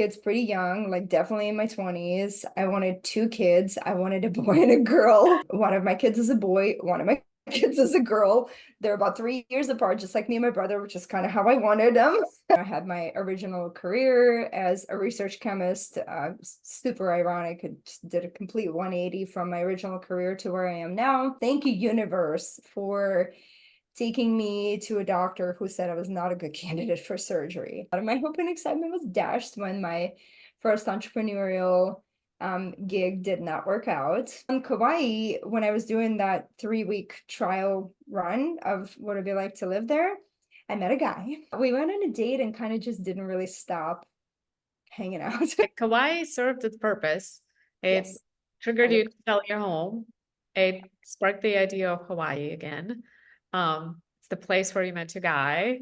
kids pretty young, like definitely in my 20s. I wanted two kids. I wanted a boy and a girl. One of my kids is a boy, one of my kids is a girl. They're about 3 years apart, just like me and my brother, which is kind of how I wanted them. I had my original career as a research chemist. Super ironic. I just did a complete 180 from my original career to where I am now. Thank you, universe, for taking me to a doctor who said I was not a good candidate for surgery. My hope and excitement was dashed when my first entrepreneurial gig did not work out. In Kauai, when I was doing that 3-week trial run of what it'd be like to live there, I met a guy. We went on a date and kind of just didn't really stop hanging out. Kauai served its purpose. It Yes. triggered you to sell your home. It sparked the idea of Hawaii again. It's the place where you met your guy.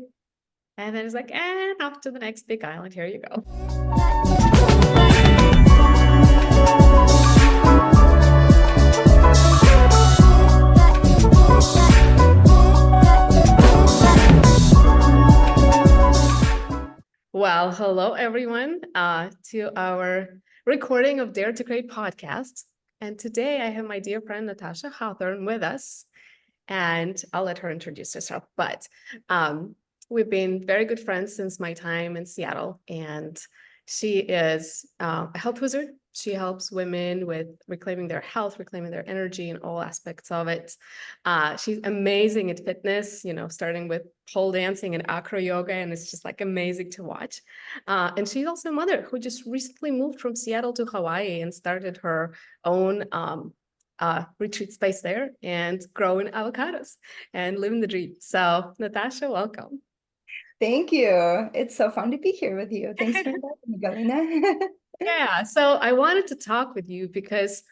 And then it's like, and off to the next big island. Here you go. Well, hello everyone to our recording of Dare to Create podcast. And today I have my dear friend Natasha Hawthorn with us, and I'll let her introduce herself. But we've been very good friends since my time in Seattle, and she is a health wizard. She helps women with reclaiming their health, reclaiming their energy in all aspects of it. She's amazing at fitness, starting with pole dancing and acro yoga, and it's just like amazing to watch. And she's also a mother who just recently moved from Seattle to Hawaii and started her own retreat space there and growing avocados and living the dream. So Natasha, welcome. Thank you. It's so fun to be here with you. Thanks for inviting me, Galina. Yeah, so I wanted to talk with you because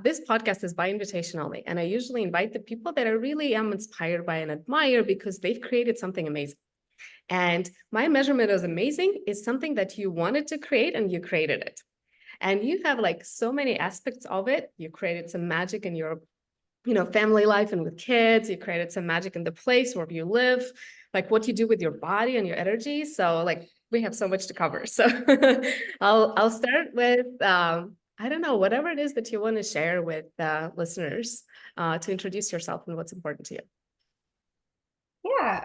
this podcast is by invitation only. And I usually invite the people that I really am inspired by and admire because they've created something amazing. And my measurement as amazing is something that you wanted to create and you created it. And you have like so many aspects of it. You created some magic in your family life and with kids. You created some magic in the place where you live, like what you do with your body and your energy. So like we have so much to cover. So I'll start with I don't know, whatever it is that you want to share with listeners to introduce yourself and what's important to you. Yeah,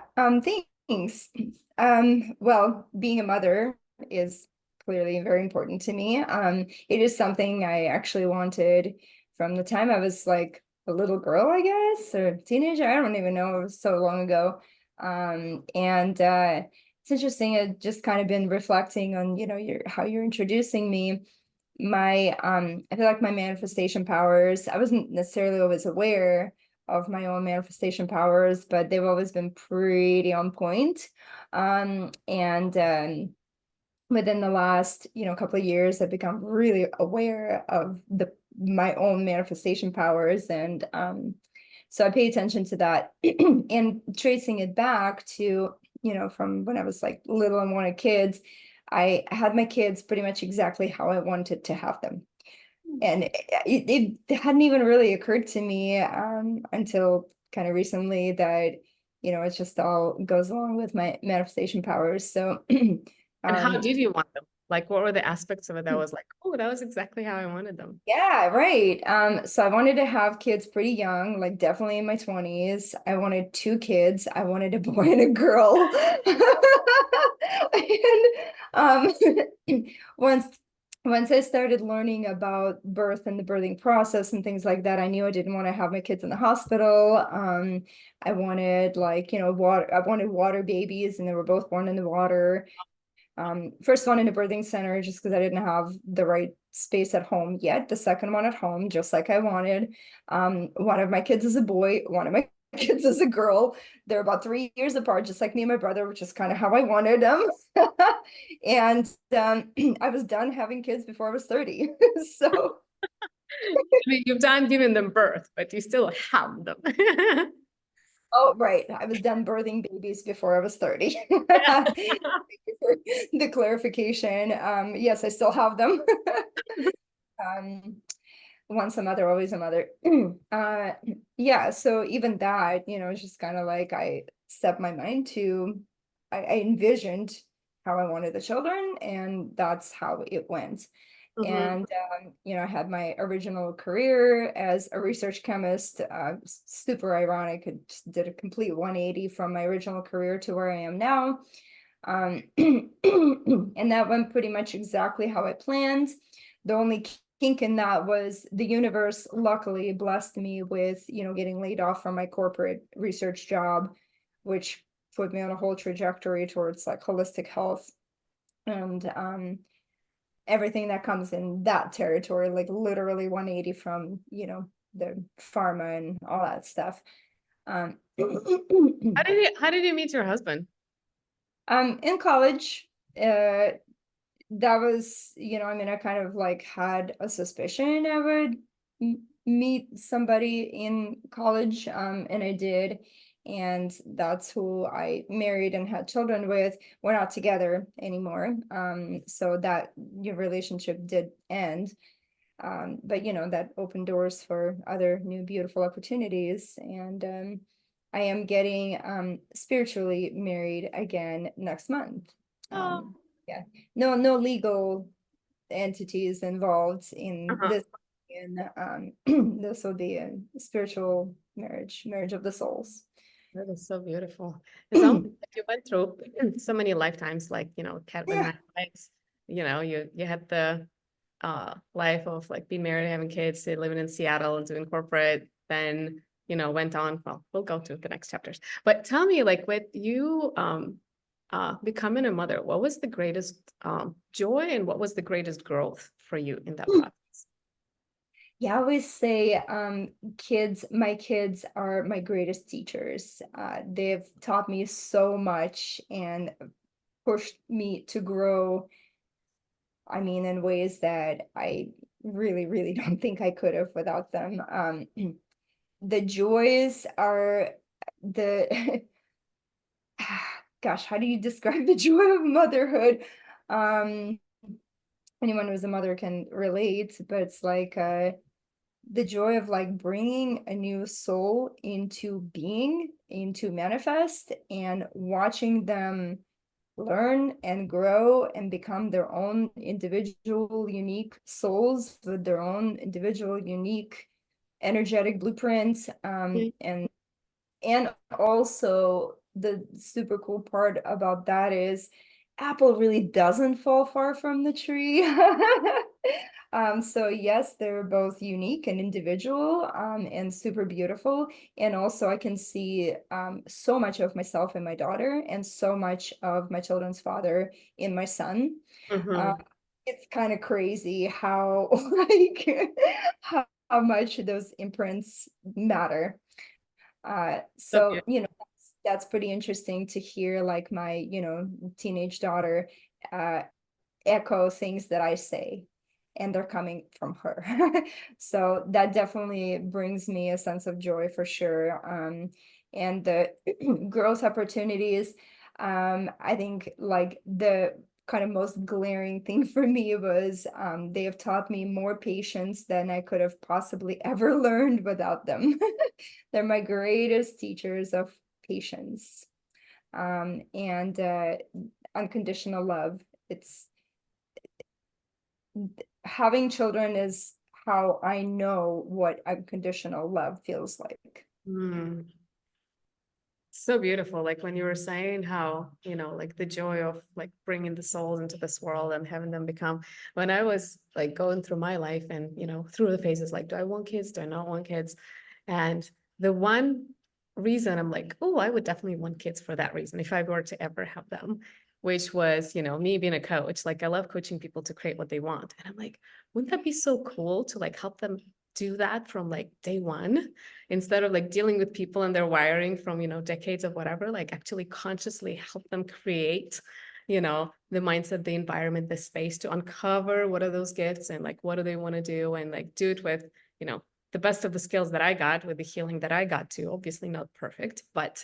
thanks. Well, being a mother is clearly very important to me. It is something I actually wanted from the time I was like a little girl, I guess, or teenager. I don't even know. It was so long ago. And it's interesting. I've just kind of been reflecting on, how you're introducing me. I feel like my manifestation powers, I wasn't necessarily always aware of my own manifestation powers, but they've always been pretty on point. And within the last, couple of years, I've become really aware of my own manifestation powers. And so I pay attention to that and tracing it back to, from when I was like little and wanted kids. I had my kids pretty much exactly how I wanted to have them. And it hadn't even really occurred to me until kind of recently that, it just all goes along with my manifestation powers. So, And how did you want them? Like, what were the aspects of it that hmm. was like, oh, that was exactly how I wanted them? Yeah, right. So I wanted to have kids pretty young, like definitely in my 20s. I wanted two kids. I wanted a boy and a girl. And once once I started learning about birth and the birthing process and things like that, I knew I didn't want to have my kids in the hospital. I wanted water, I wanted water babies, and they were both born in the water. First one in a birthing center just because I didn't have the right space at home yet. The second one at home, just like I wanted. One of my kids is a boy, one of my kids is a girl. They're about 3 years apart, just like me and my brother, which is kind of how I wanted them. And I was done having kids before I was 30. So I mean, you've done giving them birth, but you still have them. oh, right. I was done birthing babies before I was 30. Yeah. Thank you for the clarification. Yes, I still have them. Once a mother, always a mother. Yeah, so even that, it's just kind of like I set my mind to, I envisioned how I wanted the children, and that's how it went. Mm-hmm. And I had my original career as a research chemist. Super ironic. It just did a complete 180 from my original career to where I am now. And that went pretty much exactly how I planned. The only kink in that was the universe luckily blessed me with, getting laid off from my corporate research job, which put me on a whole trajectory towards like holistic health and everything that comes in that territory, like literally 180 from, the pharma and all that stuff. How did you meet your husband? In college, uh, that was, I kind of like had a suspicion I would meet somebody in college, and I did. And that's who I married and had children with. We're not together anymore. So that your relationship did end. But that opened doors for other new beautiful opportunities. And I am getting spiritually married again next month. Oh, Yeah, no legal entities involved in uh-huh. this. And this will be a spiritual marriage of the souls. That is so beautiful. It sounds like you went through so many lifetimes, like, cat with Yeah. nine lives. You had the life of like being married, having kids, living in Seattle and doing corporate, then, went on. Well, we'll go to the next chapters. But tell me, like, with you becoming a mother, what was the greatest joy and what was the greatest growth for you in that process? Yeah, I always say my kids are my greatest teachers. They've taught me so much and pushed me to grow, I mean, in ways that I really, really don't think I could have without them. The joys are the gosh, how do you describe the joy of motherhood? Um, Anyone who's a mother can relate, but it's like the joy of like bringing a new soul into being, into manifest, and watching them learn and grow and become their own individual, unique souls with their own individual, unique, energetic blueprints. And also the super cool part about that is apple really doesn't fall far from the tree. So yes, they're both unique and individual, and super beautiful. And also I can see so much of myself in my daughter and so much of my children's father in my son. Uh, Mm-hmm. it's kind of crazy how like how much those imprints matter. So So, that's pretty interesting to hear like my, teenage daughter uh echo things that I say, and they're coming from her. So that definitely brings me a sense of joy for sure. And the growth opportunities, I think like the kind of most glaring thing for me was they have taught me more patience than I could have possibly ever learned without them. They're my greatest teachers of patience, and unconditional love. It's having children is how I know what unconditional love feels like. mm, so beautiful. Like when you were saying how, like the joy of like bringing the souls into this world and having them become, when I was like going through my life and, through the phases, like, do I want kids? Do I not want kids? And the one reason I'm like, oh, I would definitely want kids for that reason if I were to ever have them, which was, me being a coach. Like I love coaching people to create what they want. And I'm like, wouldn't that be so cool to like help them do that from like day one, instead of like dealing with people and their wiring from, decades of whatever, like actually consciously help them create, the mindset, the environment, the space to uncover what are those gifts and like what do they want to do, and like do it with, the best of the skills that I got, with the healing that I got to. Obviously not perfect, but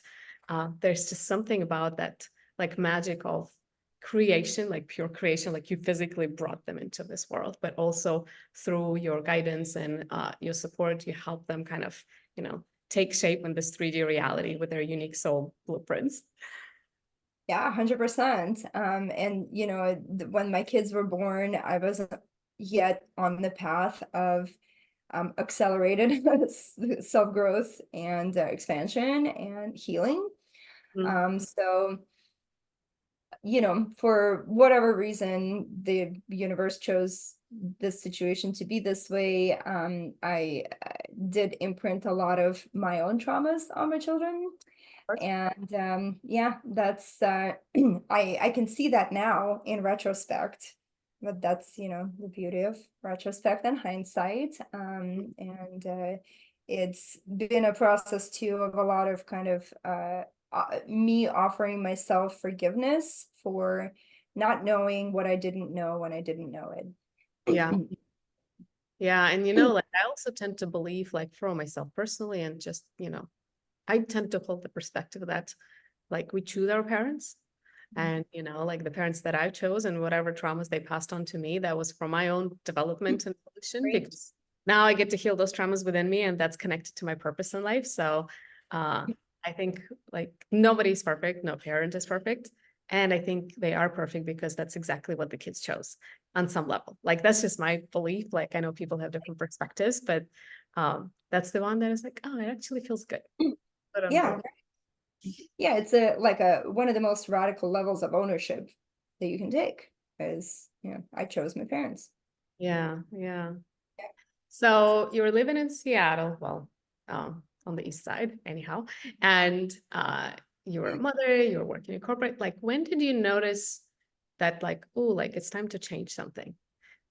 there's just something about that like magic of creation, like pure creation, like you physically brought them into this world, but also through your guidance and your support, you help them kind of, take shape in this 3D reality with their unique soul blueprints. Yeah, 100%. And when my kids were born, I wasn't yet on the path of accelerated self-growth and expansion and healing. Mm. So for whatever reason, the universe chose this situation to be this way. I did imprint a lot of my own traumas on my children. And yeah, that's I can see that now in retrospect. But that's, the beauty of retrospect and hindsight. And it's been a process too of a lot of kind of me offering myself forgiveness for not knowing what I didn't know when I didn't know Yeah. it. Yeah. And like I also tend to believe, like for myself personally, and just, I tend to hold the perspective that like we choose our parents. And, like the parents that I chose and whatever traumas they passed on to me, that was for my own development and evolution, Right? because now I get to heal those traumas within me, and that's connected to my purpose in life. So I think like nobody's perfect, no parent is perfect. And I think they are perfect because that's exactly what the kids chose on some level. Like that's just my belief. Like I know people have different perspectives, but that's the one that is like, oh, it actually feels good. But on Yeah. board. Yeah, it's a like a one of the most radical levels of ownership that you can take is, I chose my parents. Yeah, yeah. So you were living in Seattle, well, on the east side, anyhow, and you were a mother, you were working in corporate. Like, when did you notice that, like, oh, like it's time to change something?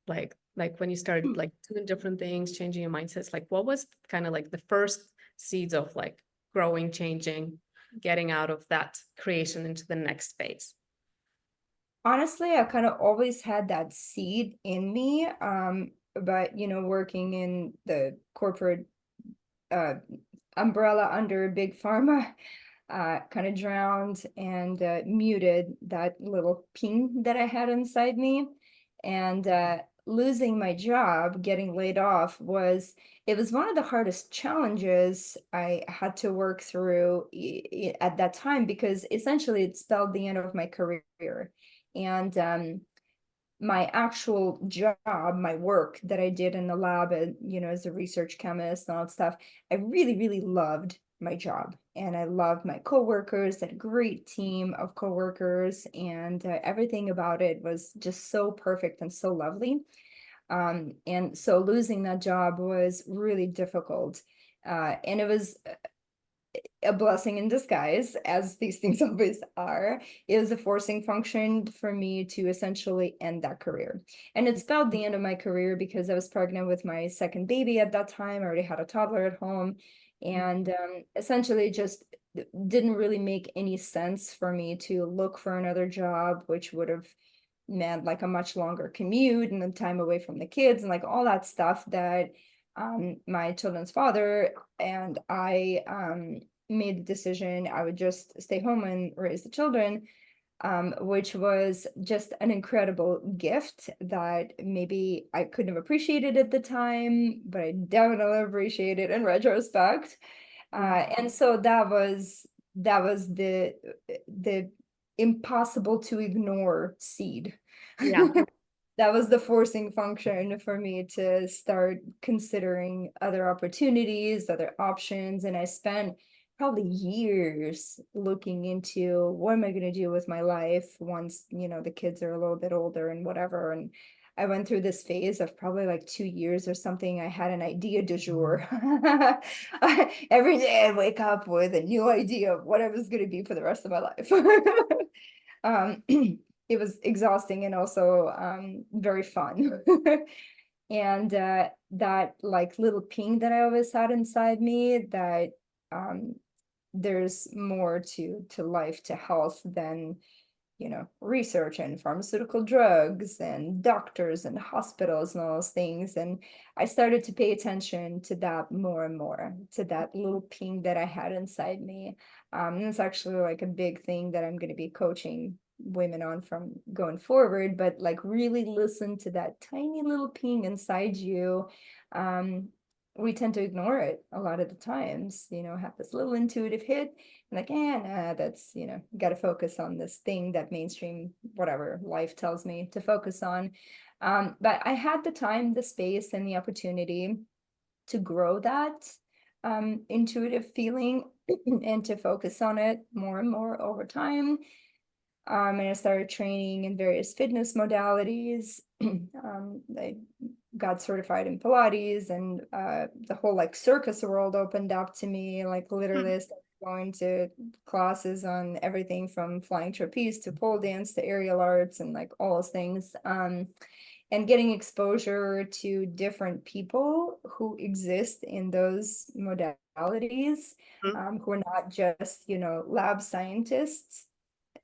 Like when you started like doing different things, changing your mindsets. Like, what was kind of like the first seeds of like growing, changing, getting out of that creation into the next phase? Honestly, I kind of always had that seed in me. But working in the corporate uh umbrella under big pharma kind of drowned and muted that little ping that I had inside me. And losing my job, getting laid off it was one of the hardest challenges I had to work through at that time because essentially it spelled the end of my career. And my actual job, my work that I did in the lab, as a research chemist and all that stuff, I really, really loved my job. And I loved my coworkers, that great team of coworkers, and everything about it was just so perfect and so lovely. And so losing that job was really difficult. And it was a blessing in disguise, as these things always are. It was a forcing function for me to essentially end that career. And it spelled the end of my career because I was pregnant with my second baby at that time. I already had a toddler at home. And essentially just didn't really make any sense for me to look for another job, which would have meant like a much longer commute and the time away from the kids and like all that stuff that my children's father and I made the decision I would just stay home and raise the children, which was just an incredible gift that maybe I couldn't have appreciated at the time, but I definitely appreciate it in retrospect. And so that was the impossible to ignore seed. Yeah. That was the forcing function for me to start considering other opportunities, other options. And I spent probably years looking into what am I going to do with my life once, the kids are a little bit older and whatever. And I went through this phase of probably like 2 years or something. I had an idea du jour. Every day I'd wake up with a new idea of what I was going to be for the rest of my life. um, it was exhausting and also very fun. And that like little ping that I always had inside me that um, there's more to life, to health than research and pharmaceutical drugs and doctors and hospitals and all those things. And I started to pay attention to that more and more, to that little ping that I had inside me. And it's actually like a big thing that I'm going to be coaching women on from going forward, but like really listen to that tiny little ping inside you. Um, we tend to ignore it a lot of the times, have this little intuitive hit, and like, nah, that's, got to focus on this thing that mainstream, whatever life tells me to focus on. But I had the time, the space, and the opportunity to grow that intuitive feeling and to focus on it more and more over time. And I started training in various fitness modalities. I got certified in Pilates, and the whole like circus world opened up to me. Like literally, I started going to classes on everything from flying trapeze to pole dance to aerial arts and like all those things. And getting exposure to different people who exist in those modalities, Mhm. who are not just, lab scientists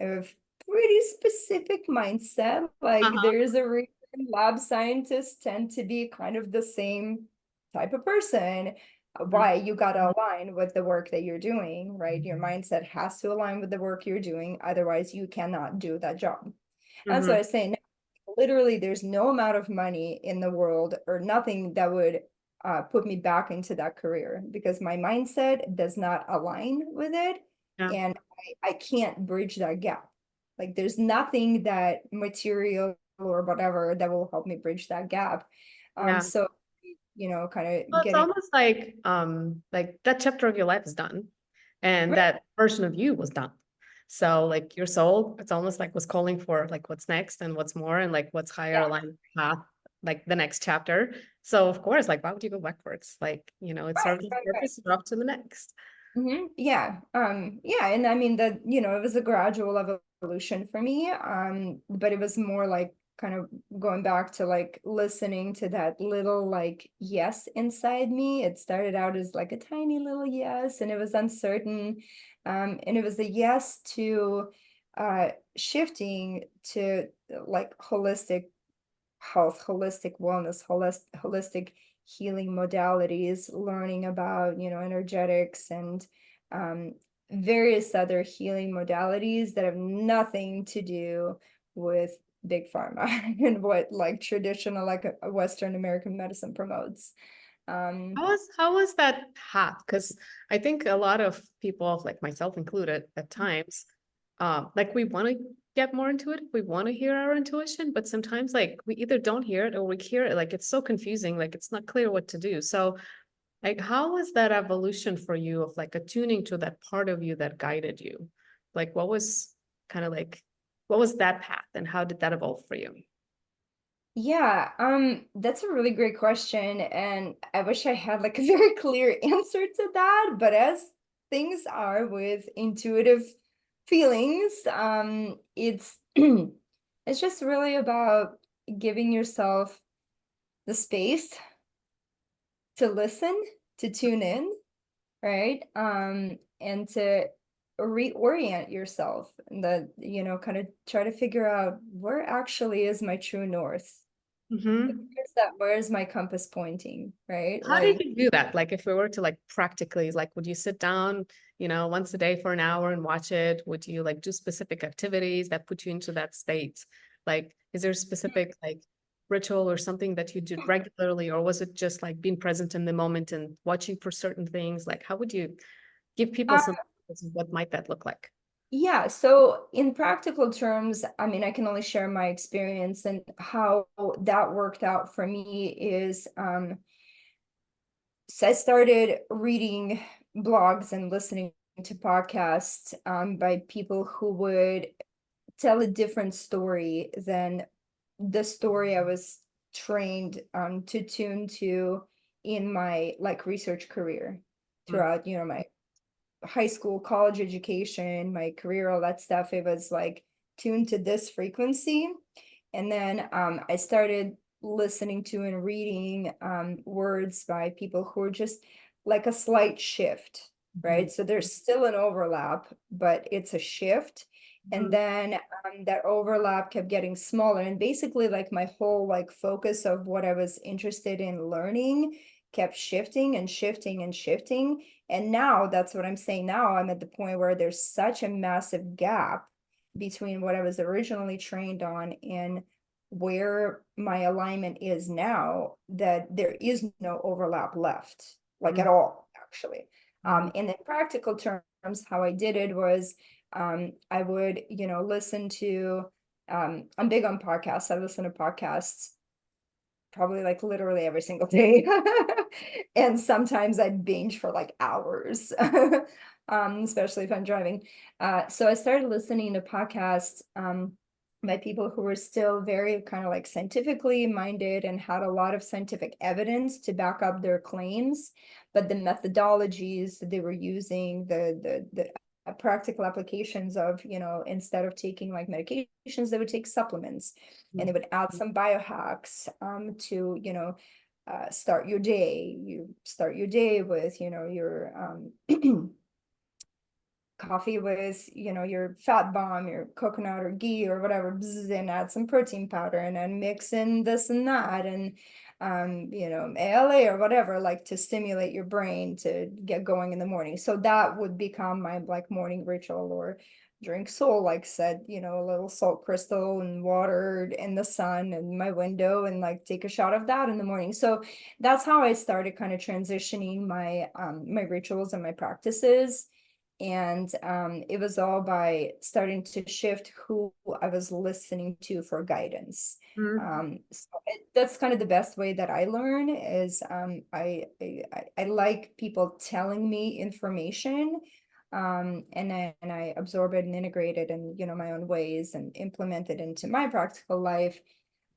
of pretty specific mindset. Like Uh-huh. there's a reason lab scientists tend to be kind of the same type of person. Mhm. Why? You got to align with the work that you're doing, right? Your mindset has to align with the work you're doing. Otherwise, you cannot do that job. That's what I Mhm. was saying. Literally, there's no amount of money in the world or nothing that would put me back into that career because my mindset does not align with it. Yeah. And I can't bridge that gap. Like there's nothing that material or whatever that will help me bridge that gap. Yeah. So, kind Well, of it's getting almost like that chapter of your life is done and right. that version of you was done. So like your soul, it's almost like was calling for like what's next and what's more and like what's higher Yeah, aligned path, like the next chapter. So of course, like why would you go backwards? Like, it right, serves its right, right. purpose, you're up to the next. Yeah. Yeah. And I mean that, it was a gradual evolution for me. But it was more like kind of going back to like listening to that little like yes inside me. It started out as like a tiny little yes, and it was uncertain. And it was a yes to shifting to like holistic health, holistic wellness, holistic healing modalities, learning about, energetics and um, various other healing modalities that have nothing to do with big pharma and what like traditional, like a Western American medicine promotes. Um, How was that path? Because I think a lot of people, like myself included, at times, like we want to get more into it, we want to hear our intuition, but sometimes like we either don't hear it or we hear it, like it's so confusing, like it's not clear what to do. So like how was that evolution for you of like attuning to that part of you that guided you? Like what was kind of like what was that path and how did that evolve for you? Yeah, that's a really great question, and I wish I had like a very clear answer to that, but as things are with intuitive feelings, it's it's just really about giving yourself the space to listen, to tune in, right? And to reorient yourself and that, kind of try to figure out where actually is my true north. Mhm. Where's my compass pointing, right? How did Like, you do that? Like, if we were to like practically, like, would you sit down, once a day for an hour and watch it? Would you like do specific activities that put you into that state? Like, is there a specific like ritual or something that you did regularly, or was it just like being present in the moment and watching for certain things? Like, how would you give people uh, some, what might that look like? yeah, so in practical terms, I mean, I can only share my experience, and how that worked out for me is so I started reading blogs and listening to podcasts by people who would tell a different story than the story I was trained to tune to in my like research career Mm. throughout, my high school, college education, my career, all that stuff. It was like tuned to this frequency. And then I started listening to and reading words by people who are just like a slight shift, Mhm. right? So there's still an overlap, but it's a shift. And Mhm. then that overlap kept getting smaller. And basically, like my whole like focus of what I was interested in learning kept shifting and shifting and shifting. And now that's what I'm saying. Now I'm at the point where there's such a massive gap between what I was originally trained on and where my alignment is now, that there is no overlap left, like at all, actually. Mhm. In the practical terms, how I did it was I would, listen to, I'm big on podcasts. I listen to podcasts probably like literally every single day. And sometimes I binge for like hours, especially if I'm driving. So I started listening to podcasts by people who were still very kind of like scientifically minded and had a lot of scientific evidence to back up their claims, but the methodologies that they were using, the practical applications of, instead of taking like medications, they would take supplements, and they would add some biohacks to, start your day. You start your day with, your coffee with, your fat bomb, your coconut or ghee or whatever, bzz, and add some protein powder, and then mix in this and that, and ALA or whatever, like to stimulate your brain to get going in the morning. So that would become my like morning ritual. Or drink soul, like said, a little salt crystal and water in the sun in my window, and like take a shot of that in the morning. So that's how I started kind of transitioning my rituals and my practices. And it was all by starting to shift who I was listening to for guidance. Mhm. That's kind of the best way that I learn is I like people telling me information, and I absorb it and integrate it in, my own ways, and implement it into my practical life.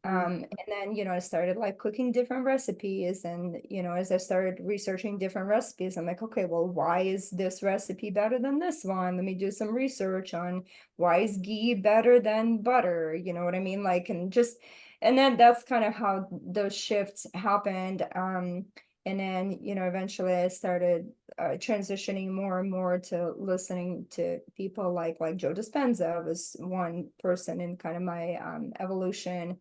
And then, I started like cooking different recipes, and, as I started researching different recipes, I'm like, okay, well, why is this recipe better than this one? Let me do some research on why is ghee better than butter? You know what I mean? Like, and then that's kind of how those shifts happened. And then, eventually I started transitioning more and more to listening to people like Joe Dispenza was one person in kind of my evolution.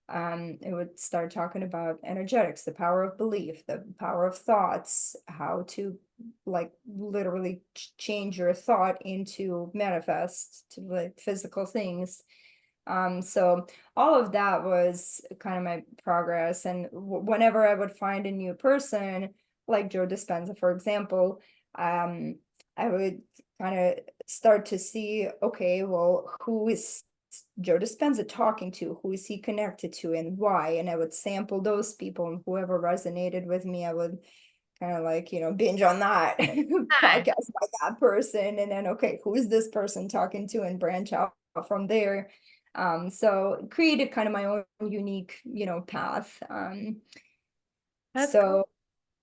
It would start talking about energetics, the power of belief, the power of thoughts, how to like literally change your thought into manifest to like physical things. So all of that was kind of my progress. And whenever I would find a new person, like Joe Dispenza, for example, I would kind of start to see, okay, well, who is Joe Dispenza talking to? Who is he connected to, and why? And I would sample those people, and whoever resonated with me, I would kind of like, binge on that Nice. podcast by that person. And then, okay, who is this person talking to, and branch out from there. So created kind of my own unique, path. That's cool. So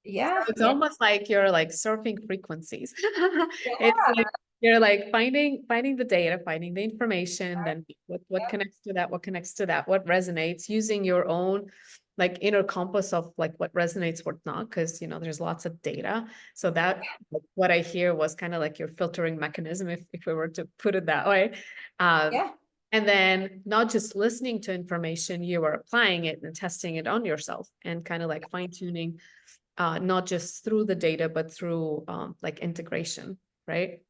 So yeah, it's yeah, almost like you're like surfing frequencies. It's yeah, like you're like finding the data, finding the information, then what yeah, connects to that, what connects to that, what resonates, using your own like inner compass of like what resonates, what not, because there's lots of data. So that like, what I hear was kind of like your filtering mechanism, if we were to put it that way. Um, yeah. and then not just listening to information, you are applying it and testing it on yourself and kind of like fine-tuning not just through the data, but through like integration, right?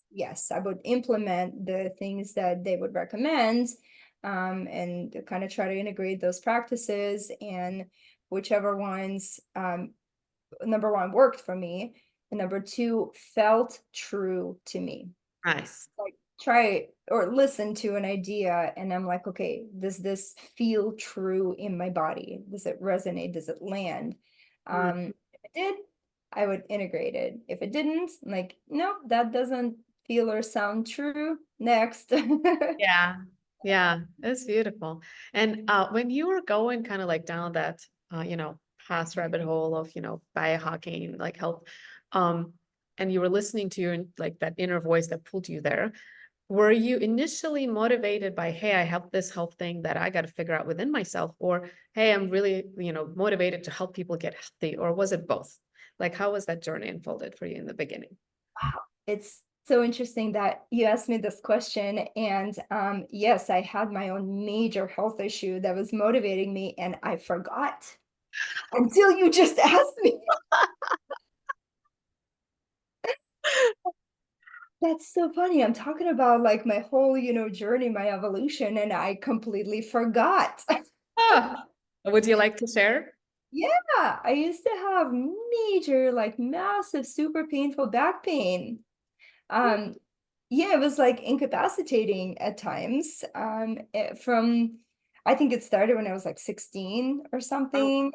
Yes, I would implement the things that they would recommend, and kind of try to integrate those practices, and whichever ones, number one, worked for me, and number two, felt true to me. Nice. Like try or listen to an idea, and I'm like, okay, does this feel true in my body? Does it resonate? Does it land? Mm. If it did, I would integrate it. If it didn't, I'm like, no, that doesn't feel or sound true. Next. Yeah, yeah, it's beautiful. And when you were going kind of like down that, past rabbit hole of, biohacking, like health, um, and you were listening to your like that inner voice that pulled you there, were you initially motivated by, hey, I have this health thing that I got to figure out within myself, or hey, I'm really, motivated to help people get healthy, or was it both? Like, how was that journey unfolded for you in the beginning? Wow, it's so interesting that you asked me this question. And yes, I had my own major health issue that was motivating me, and I forgot until you just asked me. That's so funny. I'm talking about like my whole, journey, my evolution, and I completely forgot. Ah, would you like to share? Yeah, I used to have major, like massive, super painful back pain. Um, yeah, it was like incapacitating at times. From I think it started when I was like 16 or Oh, something,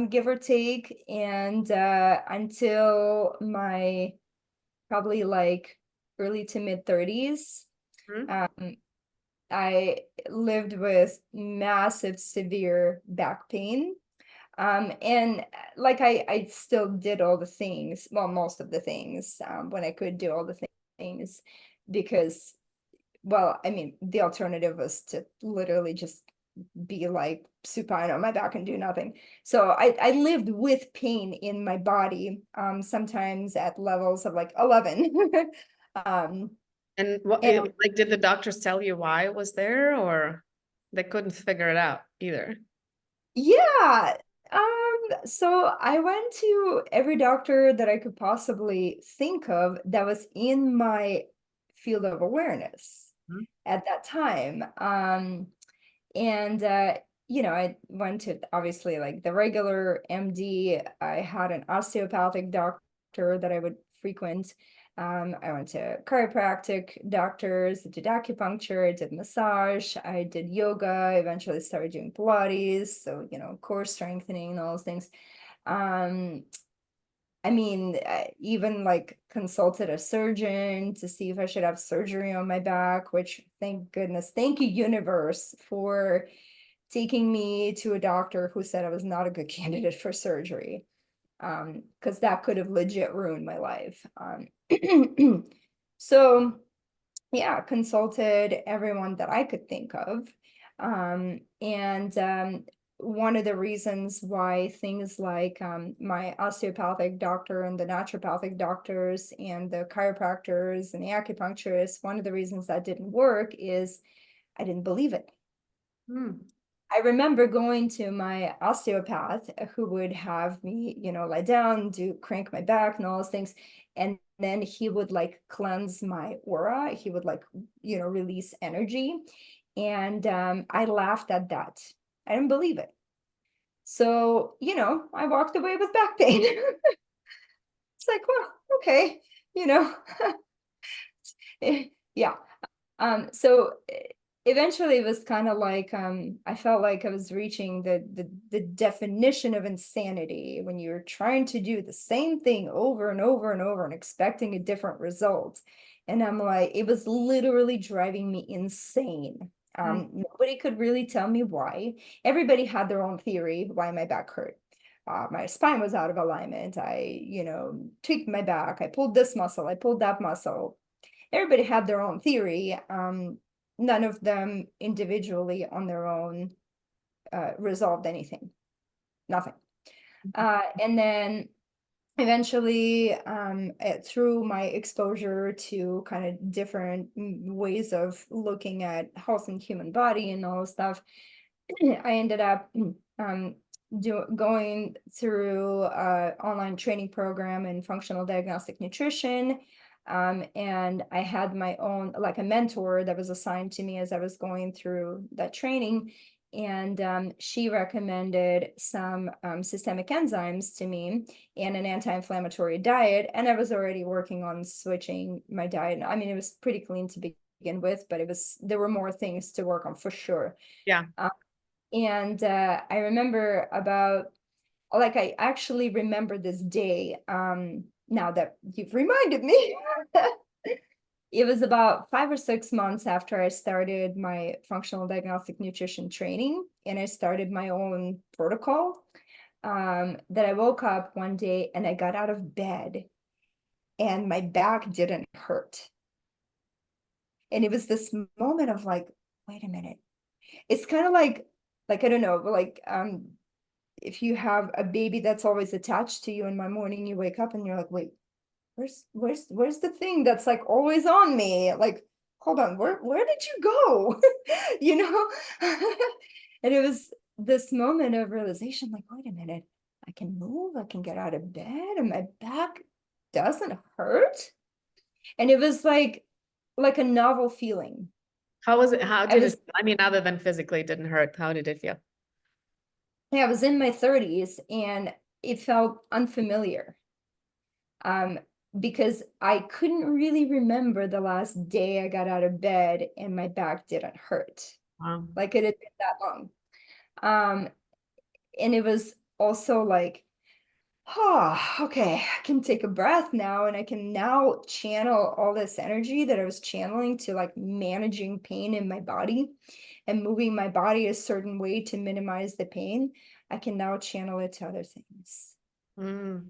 give or take, and until my probably like early to mid 30s. mhm. Um, I lived with massive, severe back pain. And like I still did all the things, well, most of the things, when I could do all the things, because, well, I mean, the alternative was to literally just be like supine on my back and do nothing. So I lived with pain in my body, sometimes at levels of like 11. Um, And what, and like, did the doctors tell you why it was there, or they couldn't figure it out either? Yeah. So I went to every doctor that I could possibly think of that was in my field of awareness Mhm. at that time. And I went to obviously like the regular MD. I had an osteopathic doctor that I would frequent. I went to chiropractic doctors, did acupuncture, I did massage, I did yoga, I eventually started doing Pilates, so core strengthening and all those things. Um, I mean, I even like consulted a surgeon to see if I should have surgery on my back, which thank goodness, thank you, universe, for taking me to a doctor who said I was not a good candidate for surgery. Because that could have legit ruined my life. So yeah, consulted everyone that I could think of. And one of the reasons why things like my osteopathic doctor and the naturopathic doctors and the chiropractors and the acupuncturists, one of the reasons that didn't work is I didn't believe it. Hmm. I remember going to my osteopath who would have me, lie down, do crank my back and all those things. And then he would like cleanse my aura. He would like, release energy. And I laughed at that. I didn't believe it. So, I walked away with back pain. It's like, well, okay, you know, yeah. So eventually it was kind of like I felt like I was reaching the definition of insanity when you're trying to do the same thing over and over and over and expecting a different result. And I'm like, it was literally driving me insane. Hmm. Nobody could really tell me why. Everybody had their own theory why my back hurt. My spine was out of alignment. I, tweaked my back. I pulled this muscle. I pulled that muscle. Everybody had their own theory. None of them individually on their own resolved anything, nothing. And then eventually, through my exposure to kind of different ways of looking at health and human body and all this stuff, I ended up um, going through online training program in functional diagnostic nutrition. And I had my own, like a mentor that was assigned to me as I was going through that training. And she recommended some systemic enzymes to me and an anti-inflammatory diet. And I was already working on switching my diet. I mean, it was pretty clean to begin with, but there were more things to work on for sure. Yeah. And I remember like, I actually remember this day, now that you've reminded me. It was about 5 or 6 months after I started my functional diagnostic nutrition training, and I started my own protocol, that I woke up one day and I got out of bed and my back didn't hurt. And it was this moment of like, wait a minute. It's kind of like, I don't know, like, if you have a baby that's always attached to you, in my morning you wake up and you're like, wait, where's the thing that's like always on me? Like, hold on, where did you go? You know? And it was this moment of realization, like, wait a minute, I can move, I can get out of bed, and my back doesn't hurt. And it was like a novel feeling. How was it? How I did was it, I mean, other than physically it didn't hurt, how did it feel? yeah, I was in my 30s and it felt unfamiliar. Um, because I couldn't really remember the last day I got out of bed and my back didn't hurt. Wow. Like it had been that long. Um, and it was also like, oh, okay, I can take a breath now and I can now channel all this energy that I was channeling to like managing pain in my body and moving my body a certain way to minimize the pain. I can now channel it to other things, Mm.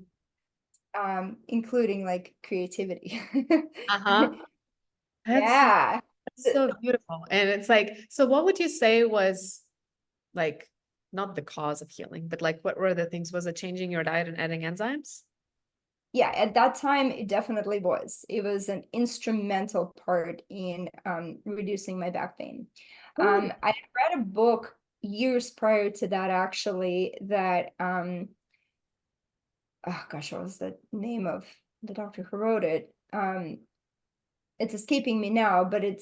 including like creativity. Uh-huh. That's Yeah. that's so beautiful. And it's like, so what would you say was like not the cause of healing, but like what were the things? Was it changing your diet and adding enzymes? Yeah, at that time, it definitely was. It was an instrumental part in reducing my back pain. Ooh. I read a book years prior to that, actually, that, oh gosh, what was the name of the doctor who wrote it? It's escaping me now, but it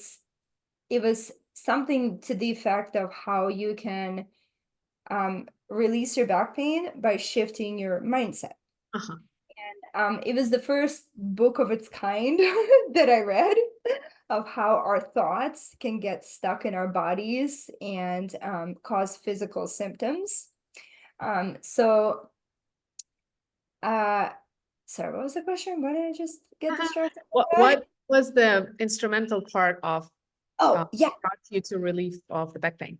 was something to the effect of how you can release your back pain by shifting your mindset. Uh-huh. It was the first book of its kind that I read of how our thoughts can get stuck in our bodies and cause physical symptoms. So, uh, sorry, what was the question? Why did I just get Uh-huh. distracted What by that? what was the instrumental part of Oh, yeah. brought you to relief of the back pain?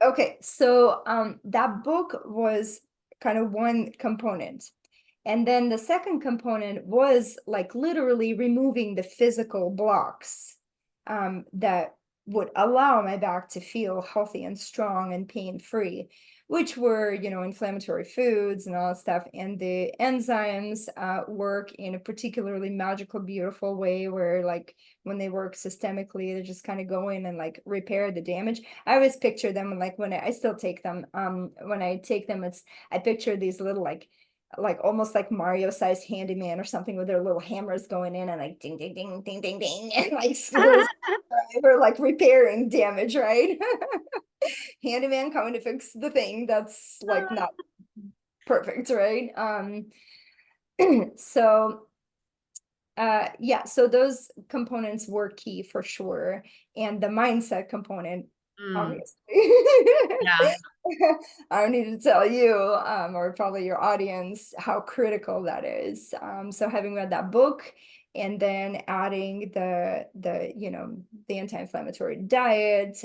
Okay. So, that book was kind of one component. And then the second component was like literally removing the physical blocks that would allow my back to feel healthy and strong and pain-free, which were, inflammatory foods and all that stuff. And the enzymes work in a particularly magical, beautiful way where like when they work systemically, they just kind of go in and like repair the damage. I always picture them like when I still take them. When I take them, I picture these little like almost like Mario sized handyman or something with their little hammers going in and like ding ding ding ding ding ding and like little or like repairing damage, right? Handyman coming to fix the thing that's like not perfect, right? So yeah, so those components were key for sure. And the mindset component, Mm, obviously. yeah. I don't need to tell you, or probably your audience, how critical that is. So having read that book and then adding the anti-inflammatory diet,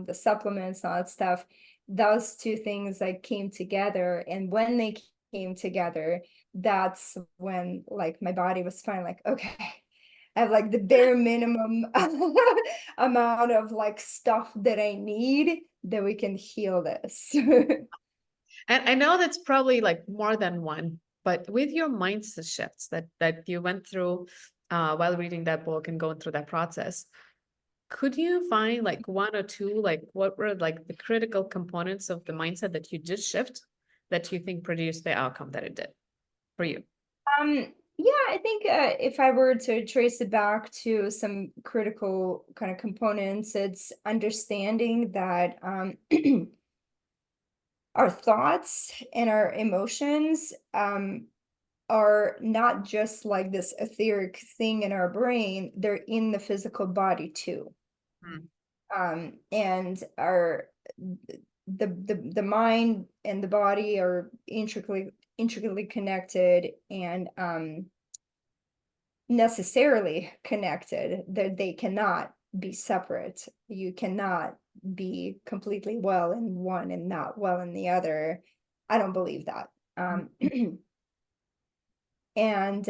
the supplements, all that stuff, those two things like came together. And when they came together, that's when like my body was finally like, okay, I have like the bare minimum amount of like stuff that I need that we can heal this. And I know that's probably like more than one, but with your mindset shifts that you went through while reading that book and going through that process, could you find like one or two, like what were like the critical components of the mindset that you just shift that you think produced the outcome that it did for you? Yeah, I think if I were to trace it back to some critical kind of components, it's understanding that our thoughts and our emotions are not just like this etheric thing in our brain, they're in the physical body too. Mm, And our the mind and the body are intricately connected and necessarily connected, that they cannot be separate. You cannot be completely well in one and not well in the other. I don't believe that. mm, And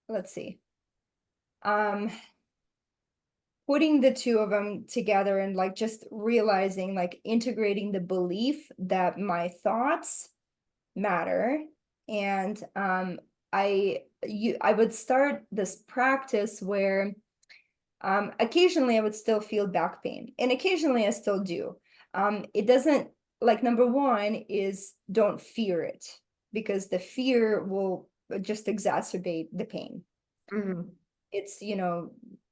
let's see. Um, Putting the two of them together and like just realizing, like integrating the belief that my thoughts matter. And I would start this practice where occasionally I would still feel back pain, and occasionally I still do. It doesn't, like, number one is don't fear it. because the fear will just exacerbate the pain. Mhm. It's,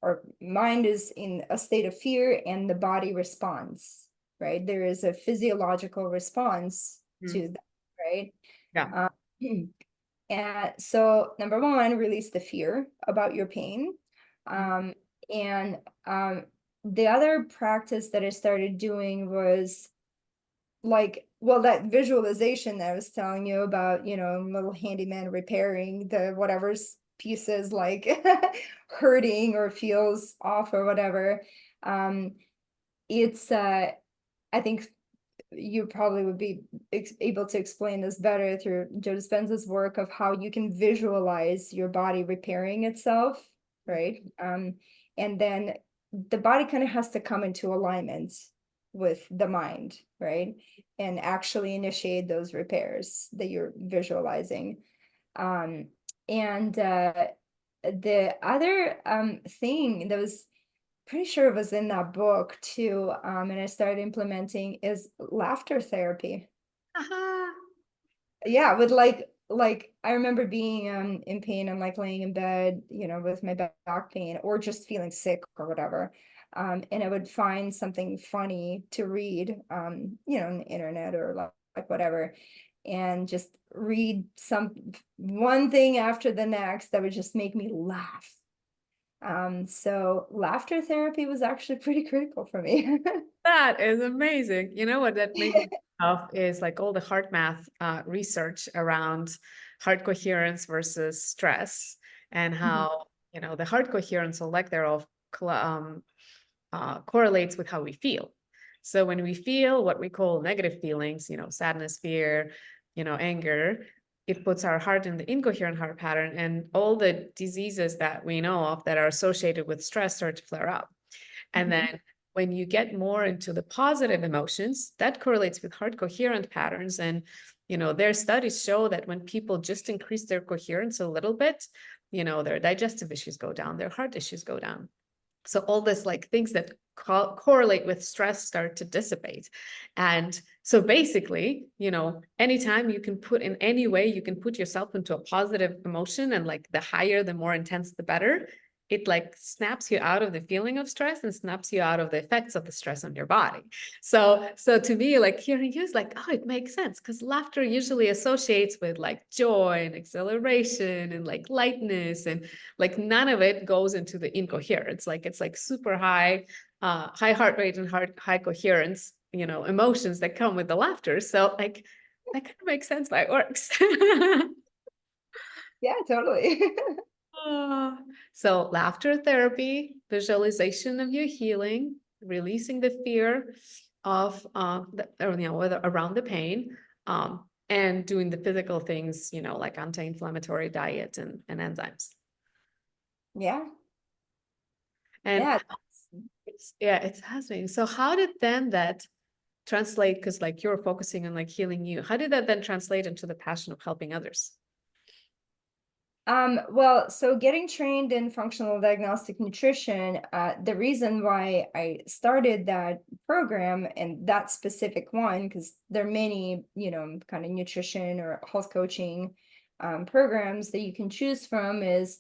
our mind is in a state of fear and the body responds, right? There is a physiological response to Mhm. that, right? Yeah. Um, and so number one, release the fear about your pain. Um, and the other practice that I started doing was like, well, that visualization that I was telling you about, little handyman repairing the whatever's pieces like hurting or feels off or whatever. Um, it's I think you probably would be able to explain this better through Joe Dispenza's work of how you can visualize your body repairing itself, right? And then the body kind of has to come into alignment with the mind, right? And actually initiate those repairs that you're visualizing. Um, and the other thing that was pretty sure it was in that book too, and I started implementing is laughter therapy. Aha. Yeah, with like I remember being in pain and like laying in bed, with my back pain or just feeling sick or whatever. And I would find something funny to read, on the internet or like whatever, and just read one thing after the next that would just make me laugh. So laughter therapy was actually pretty critical for me. That is amazing. You know what that made me think of is like all the heart math research around heart coherence versus stress, and Mhm. how, the heart coherence or lack thereof correlates with how we feel. So when we feel what we call negative feelings, sadness, fear, anger, it puts our heart in the incoherent heart pattern, and all the diseases that we know of that are associated with stress start to flare up. And Mhm. then when you get more into the positive emotions, that correlates with heart coherent patterns. And, their studies show that when people just increase their coherence a little bit, their digestive issues go down, their heart issues go down. So all this like things that correlate with stress start to dissipate. And so basically, anytime you can put in any way you can put yourself into a positive emotion, and like the higher, the more intense, the better, it like snaps you out of the feeling of stress and snaps you out of the effects of the stress on your body. So to me, like hearing you is like, oh, it makes sense, because laughter usually associates with like joy and exhilaration and like lightness, and like none of it goes into the incoherence. Like it's like super high heart rate and high coherence, emotions that come with the laughter. So like that kind of makes sense why it works. Yeah, totally. Ah, so laughter therapy, visualization of your healing, releasing the fear of whether around the pain, and doing the physical things, like anti-inflammatory diet and enzymes. Yeah. And Yeah. it's fascinating. So how did then that translate? Because like you're focusing on like healing you. How did that then translate into the passion of helping others? Well, so getting trained in functional diagnostic nutrition, the reason why I started that program and that specific one, because there are many, kind of nutrition or health coaching programs that you can choose from, is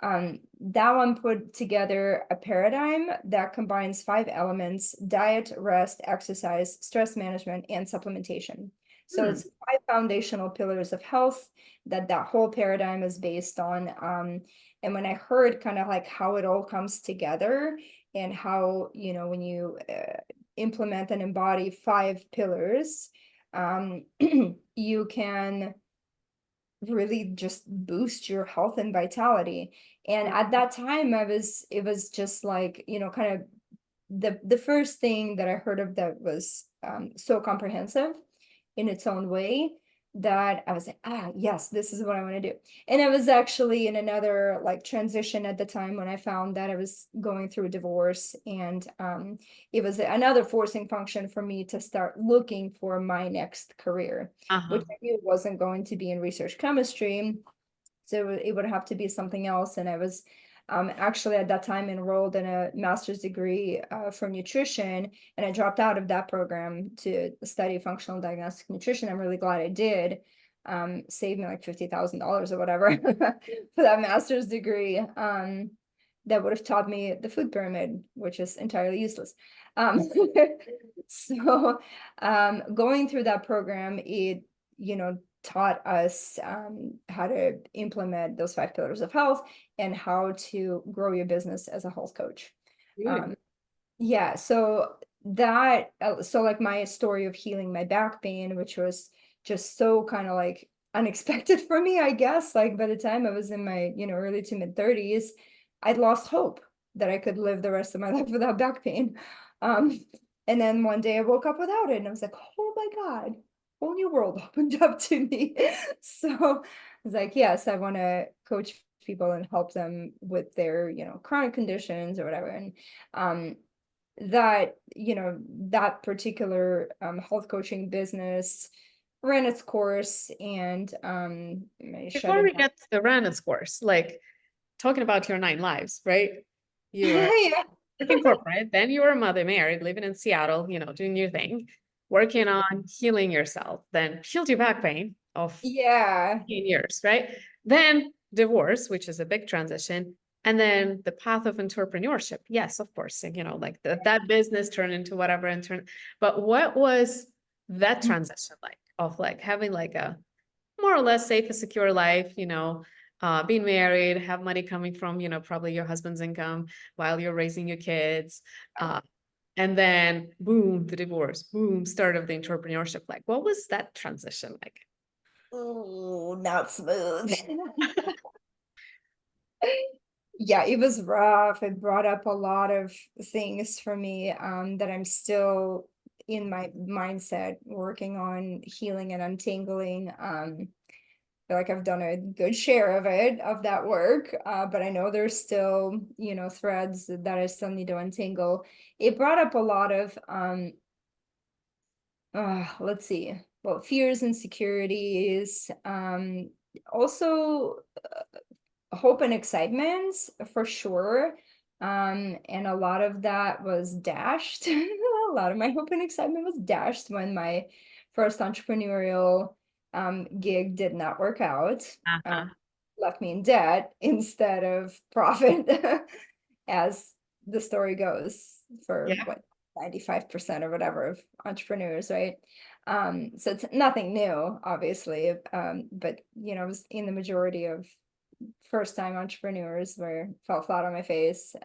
that one put together a paradigm that combines 5 elements: diet, rest, exercise, stress management, and supplementation. So Hmm. it's 5 foundational pillars of health that whole paradigm is based on. And when I heard kind of like how it all comes together and how, when you implement and embody 5 pillars, you can really just boost your health and vitality. And at that time, it was just like, kind of the first thing that I heard of that was so comprehensive in its own way that I was like, yes, this is what I want to do. And I was actually in another like transition at the time when I found that I was going through a divorce, and it was another forcing function for me to start looking for my next career, which Uh-huh. I knew wasn't going to be in research chemistry. So it would have to be something else. And I was actually at that time enrolled in a master's degree for nutrition, and I dropped out of that program to study functional diagnostic nutrition. I'm really glad I did. saved me like $50,000 or whatever for that master's degree. That would have taught me the food pyramid, which is entirely useless. Um, so going through that program, it, taught us how to implement those 5 pillars of health and how to grow your business as a health coach. Beautiful. Yeah, so that, so like my story of healing my back pain, which was just so kind of like unexpected for me, I guess. Like by the time I was in my, early to mid 30s, I'd lost hope that I could live the rest of my life without back pain. Um, and then one day I woke up without it and I was like, oh my God, whole new world opened up to me. So I was like, yes, I want to coach people and help them with their, chronic conditions or whatever. And that, that particular health coaching business ran its course, and I shut Before it we down. get to the Rannis course, like talking about your 9 lives, right? You are Yeah. working corporate, then you were a mother, married, living in Seattle, doing your thing, working on healing yourself, then healed your back pain of Yeah. 15 years, right? Then divorce, which is a big transition, and then the path of entrepreneurship. Yes, of course, and, like that business turned into whatever and turned. But what was that transition like of like having like a more or less safe and secure life, being married, have money coming from, probably your husband's income while you're raising your kids. And then boom, the divorce, boom, start of the entrepreneurship. Like, what was that transition like? Oh, not smooth. Yeah, it was rough. It brought up a lot of things for me that I'm still in my mindset working on healing and untangling. Feel like I've done a good share of it, of that work, but I know there's still, threads that I still need to untangle. It brought up a lot of, let's see, well, fears, insecurities, also hope and excitement for sure. And a lot of that was dashed. A lot of my hope and excitement was dashed when my first entrepreneurial gig did not work out. Uh-huh. Left me in debt instead of profit, as the story goes for Yeah. what 95% or whatever of entrepreneurs, right? So it's nothing new, obviously, but it was in the majority of first time entrepreneurs where fell flat on my face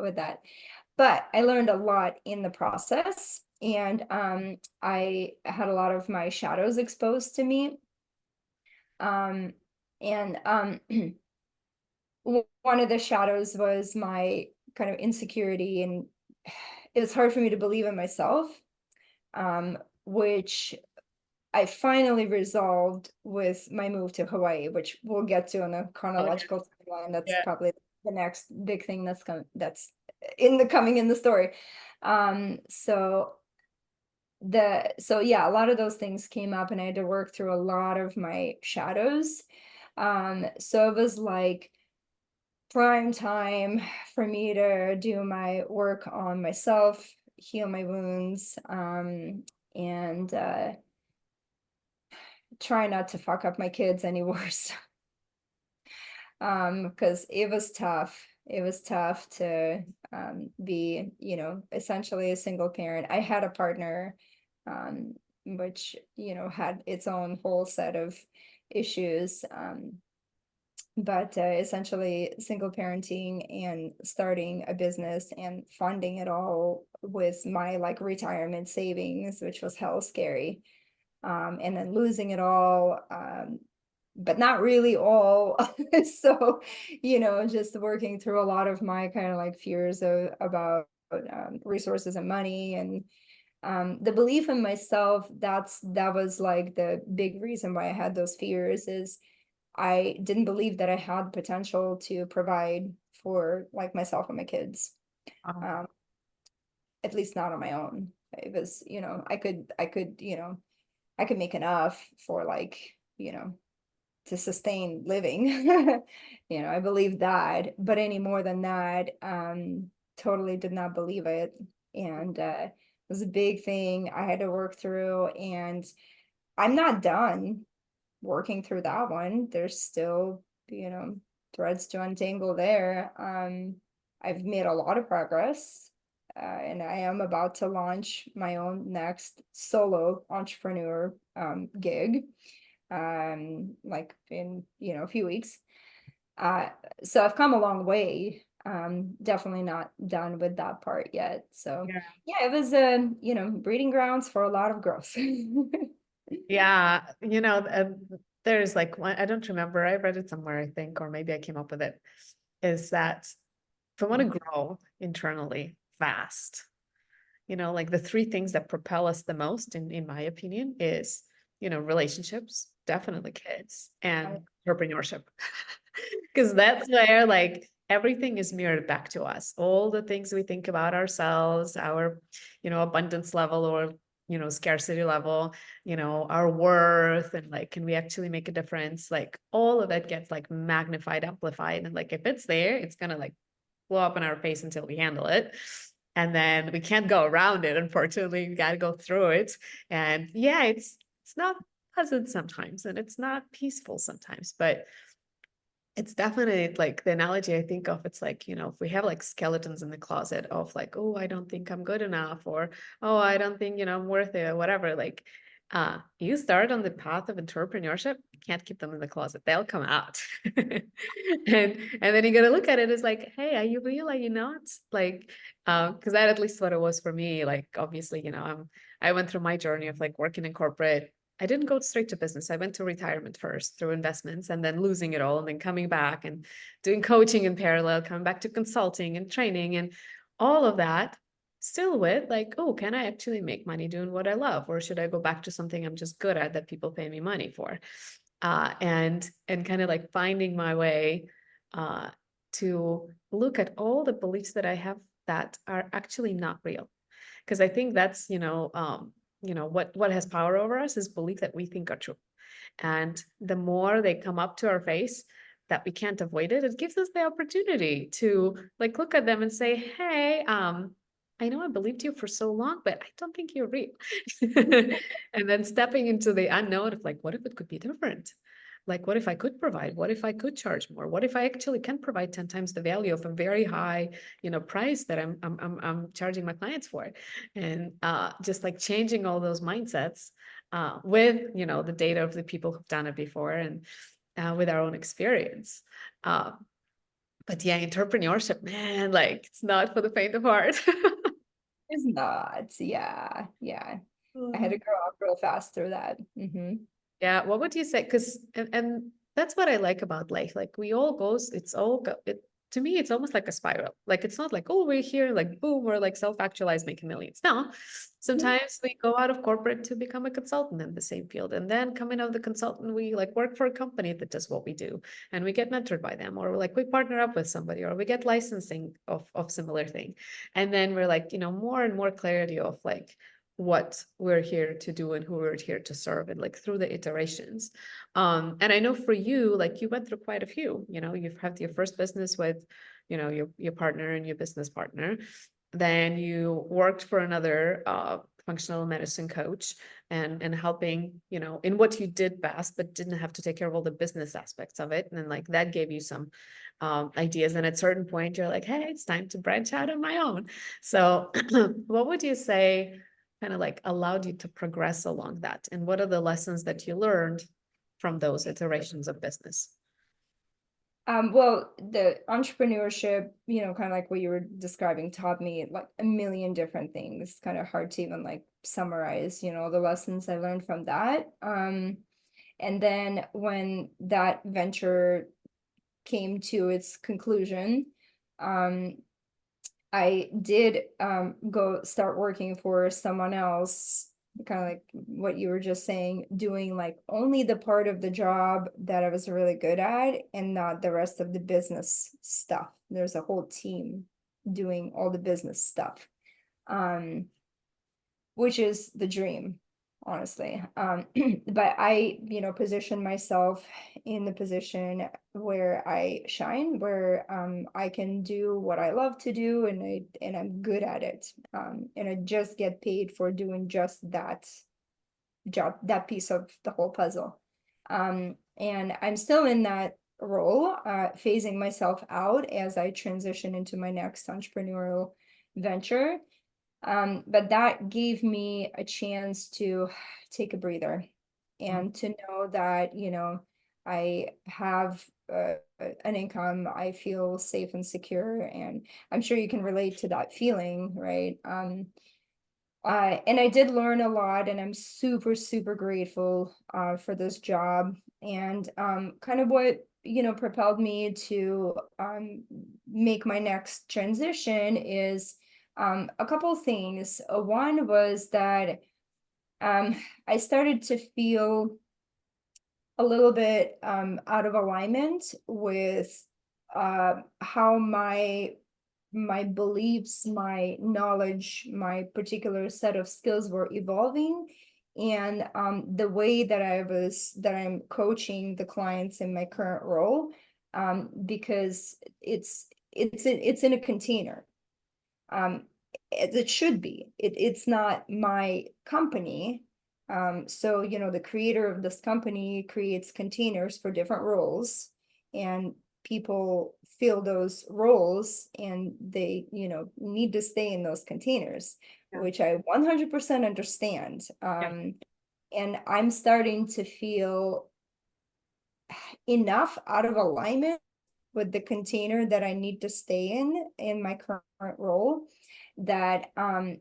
with that. But I learned a lot in the process, and I had a lot of my shadows exposed to me. And one of the shadows was my kind of insecurity, and it was hard for me to believe in myself, which I finally resolved with my move to Hawaii, which we'll get to in the Okay. chronological timeline. That's Yeah. probably the next big thing that's coming in the story. So yeah, a lot of those things came up, and I had to work through a lot of my shadows. So it was like prime time for me to do my work on myself, heal my wounds, and try not to fuck up my kids any worse. Because it was tough. It was tough to be, essentially a single parent. I had a partner, which, had its own whole set of issues. But essentially single parenting and starting a business and funding it all with my like retirement savings, which was hell scary. And then losing it all, but not really all. So, just working through a lot of my kind of like fears about resources and money, and the belief in myself. That was like the big reason why I had those fears, is I didn't believe that I had potential to provide for like myself and my kids. Um, Um, at least not on my own. It was, I could make enough for like, to sustain living. I believe that, but any more than that, totally did not believe it. And it was a big thing I had to work through, and I'm not done. working through that one. There's still, threads to untangle there. I've made a lot of progress, and I am about to launch my own next solo entrepreneur gig, like in, a few weeks. So I've come a long way. Definitely not done with that part yet. So Yeah. yeah, it was breeding grounds for a lot of growth. Yeah, there's like one, I don't remember, I read it somewhere, I think, or maybe I came up with it, is that if I want to grow internally fast, like the three things that propel us the most, in my opinion, is, relationships, definitely kids, and entrepreneurship. Because that's where like everything is mirrored back to us. All the things we think about ourselves, our, abundance level or, scarcity level, our worth, and like, can we actually make a difference? Like all of it gets like magnified, amplified. And like if it's there, it's gonna like blow up in our face until we handle it. And then we can't go around it, unfortunately. We got to go through it. And yeah, it's not pleasant sometimes and it's not peaceful sometimes, but it's definitely like the analogy I think of. It's like, if we have like skeletons in the closet of like, oh, I don't think I'm good enough, or oh, I don't think, I'm worth it, or whatever. Like, you start on the path of entrepreneurship, you can't keep them in the closet. They'll come out. And then you gotta look at it as like, hey, are you real? Are you not? Like, because that at least what it was for me. Like, obviously, I went through my journey of like working in corporate. I didn't go straight to business. I went to retirement first through investments and then losing it all and then coming back and doing coaching in parallel, coming back to consulting and training and all of that, still with like, oh, can I actually make money doing what I love? Or should I go back to something I'm just good at that people pay me money for? And kind of like finding my way to look at all the beliefs that I have that are actually not real. Because I think that's, what has power over us is belief that we think are true. And the more they come up to our face that we can't avoid it, it gives us the opportunity to like look at them and say, hey, I know I believed you for so long, but I don't think you're real. And then stepping into the unknown of like, what if it could be different? Like, what if I could provide? What if I could charge more? What if I actually can provide 10 times the value of a very high, price that I'm charging my clients for? And just like changing all those mindsets with, the data of the people who've done it before and with our own experience. Uh, but yeah, entrepreneurship, man, like it's not for the faint of heart. It's not. Yeah. Yeah. I had to grow up real fast through that. Yeah, what would you say? Because and that's what I like about life. Like we all goes, it's all go it to me, it's almost like a spiral. Like it's not like, oh, we're here, like boom, we're like self-actualized making millions. No. Sometimes we go out of corporate to become a consultant in the same field. And then coming out of the consultant, we like work for a company that does what we do. And we get mentored by them, or like we partner up with somebody, or we get licensing of similar thing. And then we're like, more and more clarity of like what we're here to do and who we're here to serve, and like through the iterations. And I know for you, like you went through quite a few, you've had your first business with, your partner and your business partner. Then you worked for another functional medicine coach and helping, in what you did best, but didn't have to take care of all the business aspects of it. And then like that gave you some ideas. And at a certain point, you're like, hey, it's time to branch out on my own. So what would you say kind of like allowed you to progress along that? And what are the lessons that you learned from those iterations of business? Well, the entrepreneurship, kind of like what you were describing, taught me like a million different things. Kind of hard to even like summarize, the lessons I learned from that. And then when that venture came to its conclusion, um, I did go start working for someone else, kind of like what you were just saying, doing like only the part of the job that I was really good at and not the rest of the business stuff. There's a whole team doing all the business stuff. Um, which is the dream, honestly. But I, position myself in the position where I shine, where I can do what I love to do, and I'm good at it. And I just get paid for doing just that job, that piece of the whole puzzle. And I'm still in that role, phasing myself out as I transition into my next entrepreneurial venture. But that gave me a chance to take a breather and to know that, I have an income, I feel safe and secure, and I'm sure you can relate to that feeling, right? And I did learn a lot, and I'm super, super grateful for this job. And kind of what, propelled me to make my next transition is a couple of things. One was that I started to feel a little bit out of alignment with how my beliefs, my knowledge, my particular set of skills were evolving, and the way that I'm coaching the clients in my current role, because it's in a container, um, as it should be. It's not my company. So, the creator of this company creates containers for different roles, and people fill those roles, and they, need to stay in those containers, Yeah. which I 100% understand. Yeah. And I'm starting to feel enough out of alignment with the container that I need to stay in my current role, that I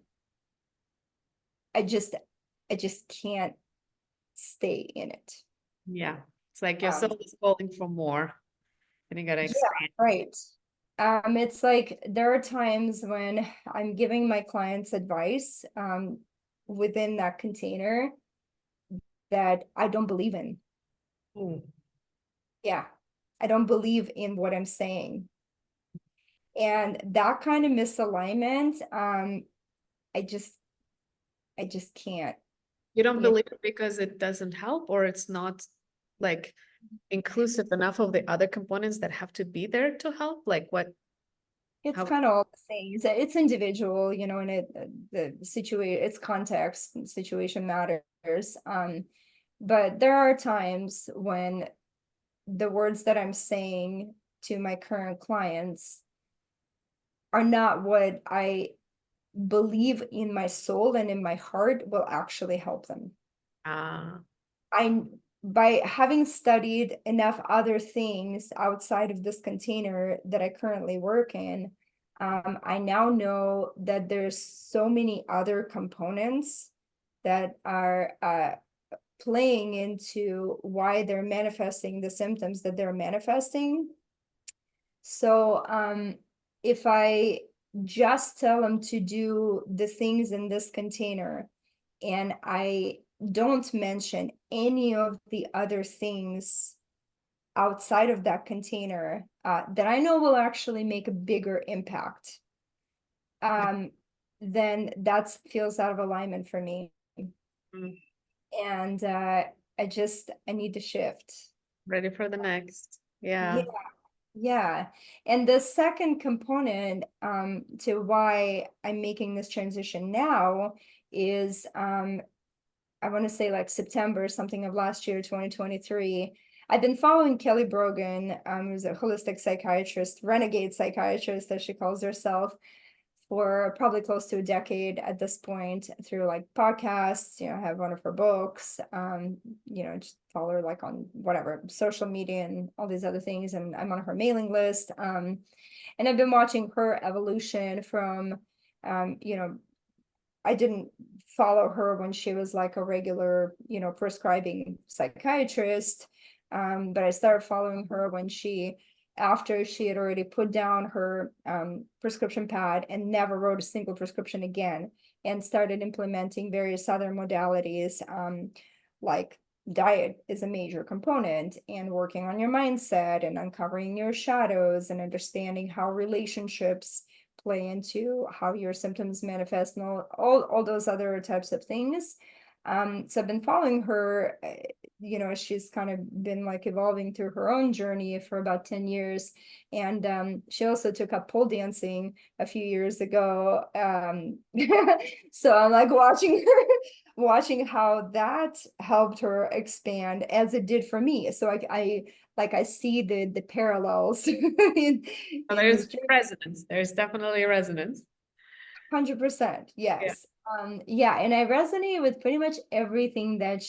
just I just can't stay in it. Yeah. It's like your Um soul is calling for more and you gotta yeah, expand. right. It's like there are times when I'm giving my clients advice within that container that I don't believe in. Mm. Yeah. I don't believe in what I'm saying. And that kind of misalignment, I just I just can't. You don't You know, believe it because it doesn't help, or it's not like inclusive enough of the other components that have to be there to help? Like what, it's how, kind of all the same. It's individual, and the situation, its context and situation matters. But there are times when the words that I'm saying to my current clients are not what I believe in my soul and in my heart will actually help them. uh, I By having studied enough other things outside of this container that I currently work in, I now know that there's so many other components that are playing into why they're manifesting the symptoms that they're manifesting. So if I just tell them to do the things in this container, and I don't mention any of the other things outside of that container that I know will actually make a bigger impact, um, then that feels out of alignment for me. mm, And I need to shift. ready for the next. Yeah. Yeah. Yeah. And the second component to why I'm making this transition now is I want to say like September, something of last year, 2023. I've been following Kelly Brogan, who's a holistic psychiatrist, renegade psychiatrist, as she calls herself, for probably close to a decade at this point, through like podcasts. I have one of her books, just follow her like on whatever social media and all these other things, and I'm on her mailing list. And I've been watching her evolution from um, you know I didn't follow her when she was like a regular, prescribing psychiatrist. But I started following her after she had already put down her prescription pad and never wrote a single prescription again, and started implementing various other modalities, like diet is a major component, and working on your mindset and uncovering your shadows and understanding how relationships play into how your symptoms manifest, and all those other types of things. So I've been following her, she's kind of been like evolving through her own journey for about 10 years. And she also took up pole dancing a few years ago. So I'm like watching watching how that helped her expand as it did for me. So I see the parallels So in there's this journey. resonance. There's definitely a resonance. 100%, Yeah. yes. Yeah, and I resonate with pretty much everything that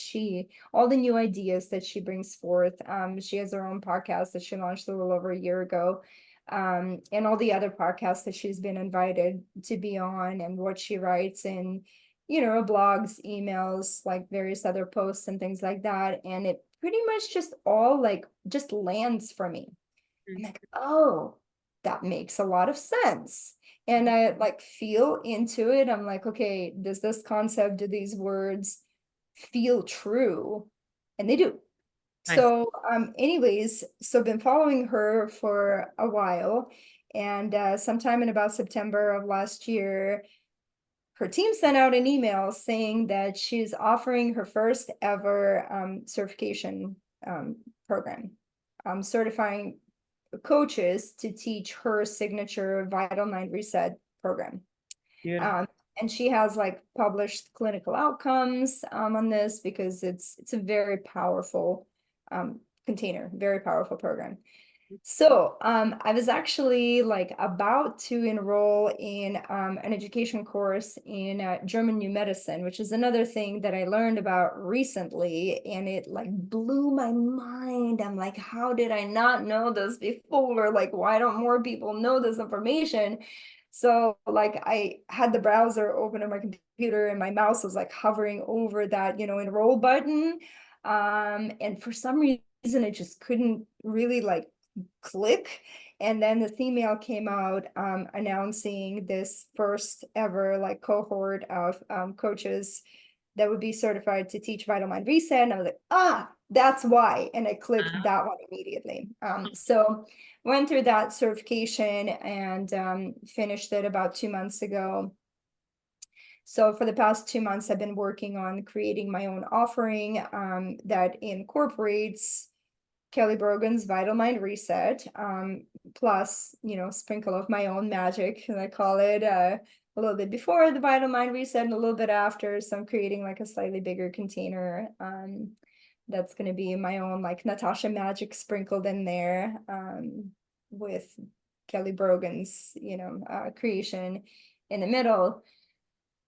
all the new ideas that she brings forth. She has her own podcast that she launched a little over a year ago. And all the other podcasts that she's been invited to be on, and what she writes in, blogs, emails, like various other posts and things like that. And it pretty much just all like just lands for me. I'm like, oh, that makes a lot of sense. And I like feel into it. I'm like, okay, does this concept, do these words feel true? And they do. Nice. So, anyways, so been following her for a while. And sometime in about September of last year, her team sent out an email saying that she's offering her first ever certification program, certifying coaches to teach her signature Vital Mind Reset program. Beautiful. Um, and she has like published clinical outcomes on this, because it's a very powerful container, very powerful program. So I was actually like about to enroll in an education course in German New Medicine, which is another thing that I learned about recently, and it like blew my mind. I'm like, how did I not know this before? Like, why don't more people know this information? So like I had the browser open on my computer, and my mouse was like hovering over that, enroll button. And for some reason it just couldn't really like click. And then this email came out announcing this first ever like cohort of coaches that would be certified to teach Vital Mind Reset. And I was like, that's why. And I clicked that one immediately. So went through that certification and finished it about 2 months ago. So for the past 2 months, I've been working on creating my own offering that incorporates Kelly Brogan's Vital Mind Reset, plus, sprinkle of my own magic, and I call it a little bit before the Vital Mind Reset and a little bit after. So I'm creating like a slightly bigger container that's going to be my own like Natasha magic sprinkled in there with Kelly Brogan's, creation in the middle.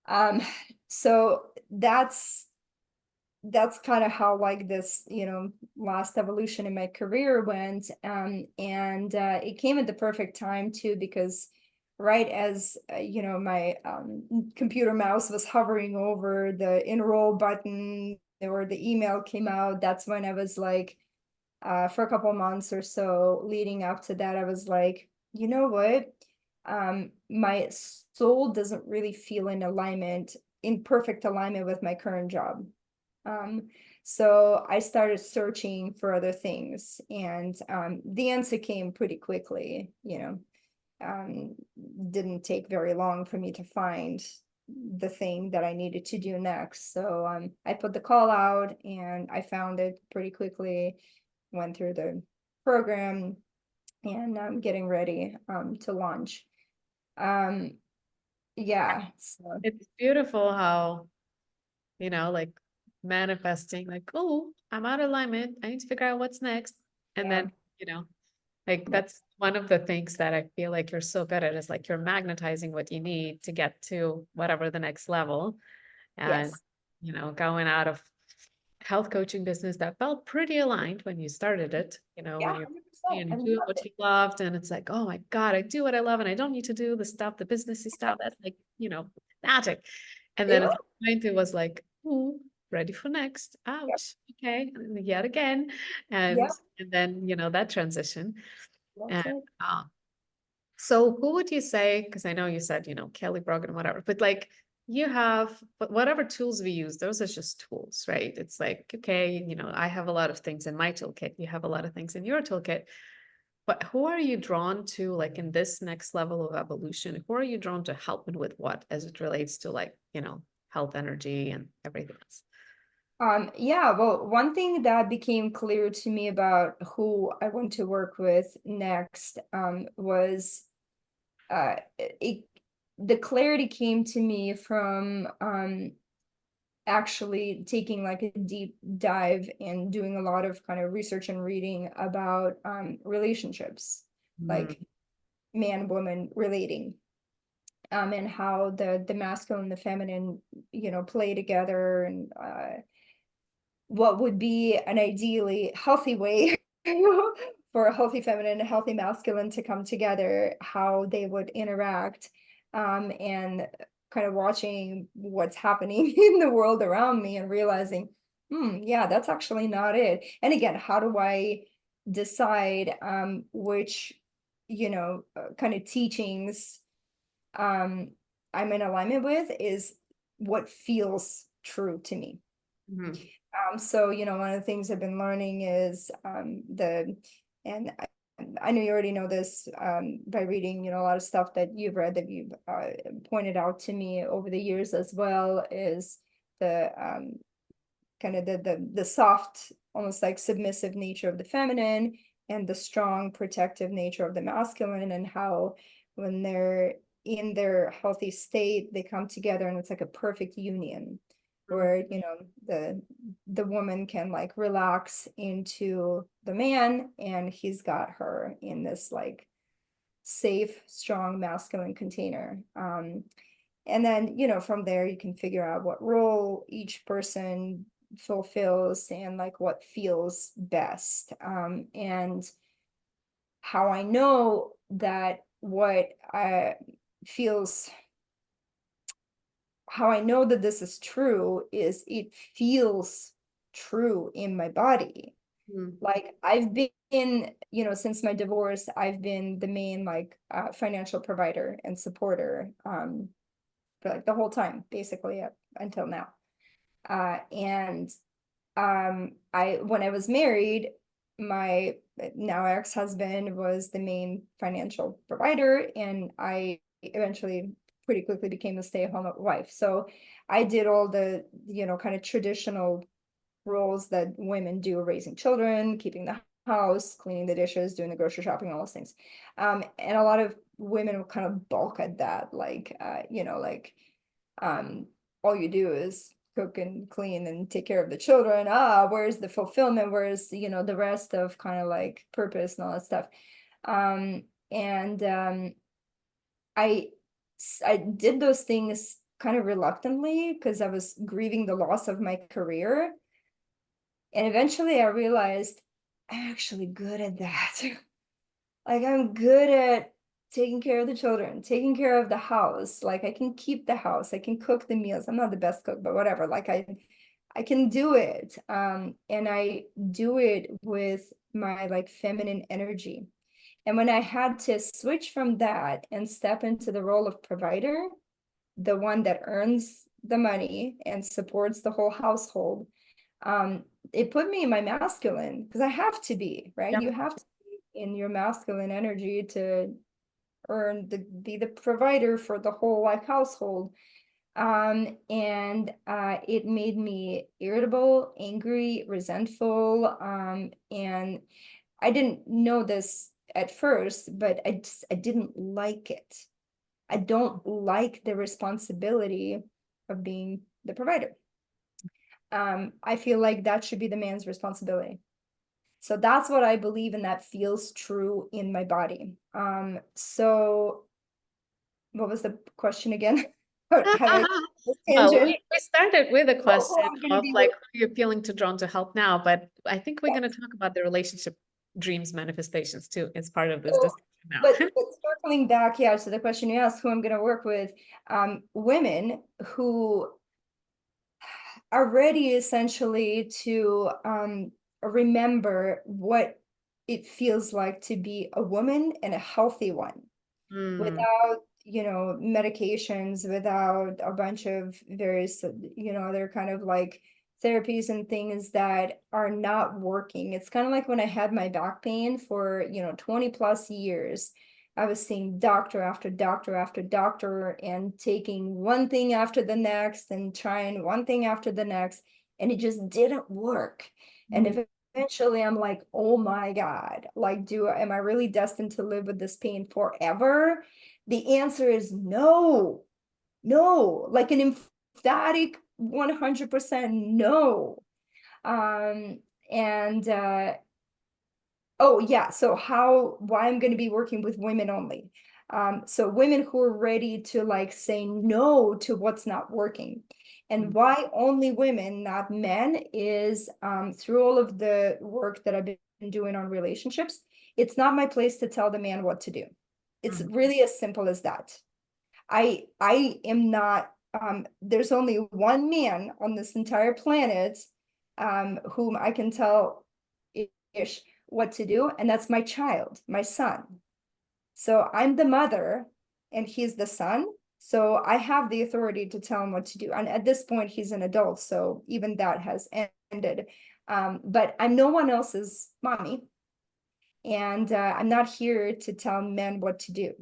Um, so that's kind of how like this last evolution in my career went, and it came at the perfect time too, because right as my computer mouse was hovering over the enroll button or the email came out, that's when I was like, for a couple of months or so leading up to that, I was like, you know what, my soul doesn't really feel in perfect alignment with my current job. um, so I started searching for other things, and the answer came pretty quickly. Um, didn't take very long for me to find the thing that I needed to do next. So I put the call out and I found it pretty quickly, went through the program, and I'm getting ready to launch. Um, yeah, so It's beautiful how, like manifesting, like, oh, I'm out of alignment. I need to figure out what's next. And yeah, then, like that's one of the things that I feel like you're so good at, is like you're magnetizing what you need to get to whatever the next level. And, yes, going out of health coaching business that felt pretty aligned when you started it, yeah, when you're 100%. I and do love what it. you loved, and it's like, oh my God, I do what I love and I don't need to do the stuff, the businessy stuff. That's like, magic. And then Yeah, at the point it was like, ooh, ready for next. yeah, Ouch. Okay. And then yet again. yeah, And then, that transition. that's And it. so who would you say, because I know you said, Kelly Brogan, whatever, but like you have, but whatever tools we use, those are just tools, right? It's like, okay, I have a lot of things in my toolkit. You have a lot of things in your toolkit. But who are you drawn to, like in this next level of evolution? Who are you drawn to helping with what as it relates to like, health, energy, and everything else? Yeah, well, one thing that became clear to me about who I want to work with next, was it the clarity came to me from actually taking like a deep dive and doing a lot of kind of research and reading about relationships, Mm. like man woman relating, and how the masculine and the feminine, play together, and what would be an ideally healthy way for a healthy feminine and a healthy masculine to come together, how they would interact, and kind of watching what's happening in the world around me and realizing, yeah, that's actually not it. And again, how do I decide which, kind of teachings um, I'm in alignment with, is what feels true to me. Mhm. So, one of the things I've been learning is and I know you already know this by reading, a lot of stuff that you've read, that you've pointed out to me over the years as well, is the kind of the soft, almost like submissive nature of the feminine, and the strong protective nature of the masculine, and how when they're in their healthy state, they come together and it's like a perfect union, where the woman can like relax into the man, and he's got her in this like safe, strong masculine container. And then, from there you can figure out what role each person fulfills, and like what feels best. And how I know that what feels how I know that this is true is it feels true in my body. Mm. Like I've been, since my divorce, I've been the main like financial provider and supporter for like the whole time, basically up until now. And I when I was married, my now ex-husband was the main financial provider, and I eventually pretty quickly became a stay-at-home wife. So I did all the, kind of traditional roles that women do, raising children, keeping the house, cleaning the dishes, doing the grocery shopping, all those things. And a lot of women will kind of balk at that, like, like um, all you do is cook and clean and take care of the children. Where's the fulfillment? Where's, the rest of kind of like purpose and all that stuff? And I I did those things kind of reluctantly because I was grieving the loss of my career. And eventually I realized I'm actually good at that. Like I'm good at taking care of the children, taking care of the house. Like I can keep the house, I can cook the meals. I'm not the best cook, but whatever. Like I can do it. And I do it with my like feminine energy. And when I had to switch from that and step into the role of provider, the one that earns the money and supports the whole household, um, it put me in my masculine, because I have to be, right? Yep. You have to be in your masculine energy to be the provider for the whole like household. And it made me irritable, angry, resentful, and I didn't know this at first, but I didn't like it. I don't like the responsibility of being the provider. I feel like that should be the man's responsibility. So that's what I believe, and that feels true in my body. So what was the question again? Have I this Well, tangent? we started with a Oh, question I'm gonna of be like with. who you're feeling to drawn to help now, but I think we're Yes. going to talk about the relationship dreams manifestations too as part of this So, discussion now. but circling back, yeah, to the question you asked, who I'm gonna work with, women who are ready essentially to remember what it feels like to be a woman, and a healthy one, Mm, without, medications, without a bunch of various, other kind of like therapies and things that are not working. It's kind of like when I had my back pain for, 20 plus years. I was seeing doctor after doctor after doctor, and taking one thing after the next, and trying one thing after the next, and it just didn't work. mm, And eventually I'm like, oh my God, like, am I really destined to live with this pain forever? The answer is no, no, like an emphatic 100% no. Um, and oh yeah, so why I'm going to be working with women only. So women who are ready to like say no to what's not working. And why only women, not men, is through all of the work that I've been doing on relationships, it's not my place to tell the man what to do. It's Mhm. really as simple as that. I am not, there's only one man on this entire planet whom I can tell ish what to do, and that's my child, my son. So I'm the mother and he's the son. So I have the authority to tell him what to do. And at this point, he's an adult. So even that has ended. But I'm no one else's mommy. And I'm not here to tell men what to do.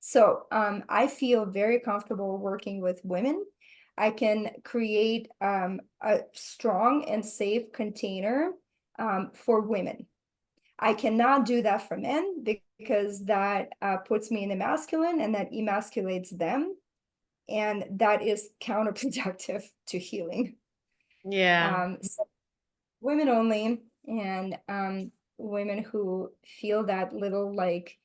So I feel very comfortable working with women. I can create a strong and safe container for women. I cannot do that for men because that puts me in the masculine and that emasculates them. And that is counterproductive to healing. Yeah. So women only, and women who feel that little like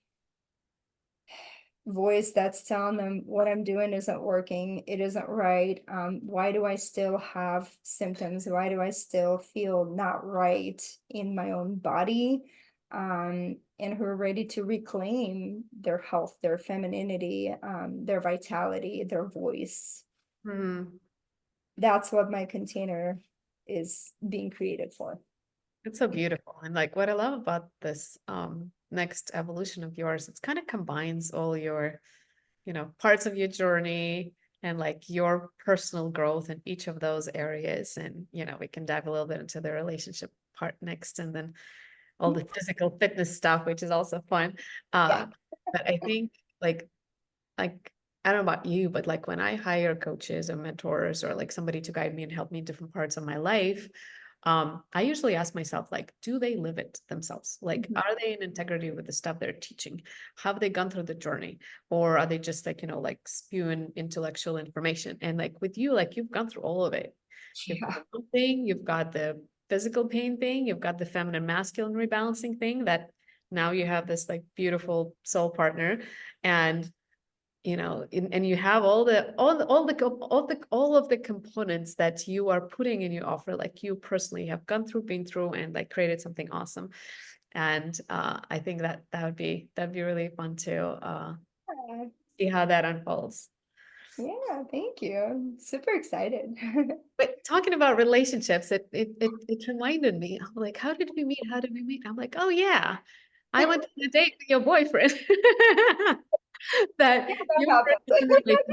voice that's telling them what I'm doing isn't working, it isn't right. Why do I still have symptoms? Why do I still feel not right in my own body? And who are ready to reclaim their health, their femininity, their vitality, their voice. Mhm. That's what my container is being created for. It's so beautiful. And like what I love about this next evolution of yours, it's kind of combines all your, parts of your journey and like your personal growth in each of those areas. And, we can dive a little bit into the relationship part next and then all the physical fitness stuff, which is also fun. Yeah. But I think like I don't know about you, but like when I hire coaches or mentors or like somebody to guide me and help me in different parts of my life, I usually ask myself, like, do they live it themselves? Like, Mhm. are they in integrity with the stuff they're teaching? Have they gone through the journey? Or are they just like, like spewing intellectual information? And like with you, like you've gone through all of it. You've got Yeah. the mood thing, you've got the physical pain thing, you've got the feminine masculine rebalancing thing that now you have this like beautiful soul partner. And and you have all of the components that you are putting in your offer, like you personally have been through and like created something awesome. And I think that'd be really fun to see how that unfolds. Yeah, thank you. I'm super excited. But talking about relationships, it reminded me, I'm like, how did we meet? How did we meet? I'm like, oh yeah, I went on a date with your boyfriend. That Yeah, you that were in happens. an open relationship.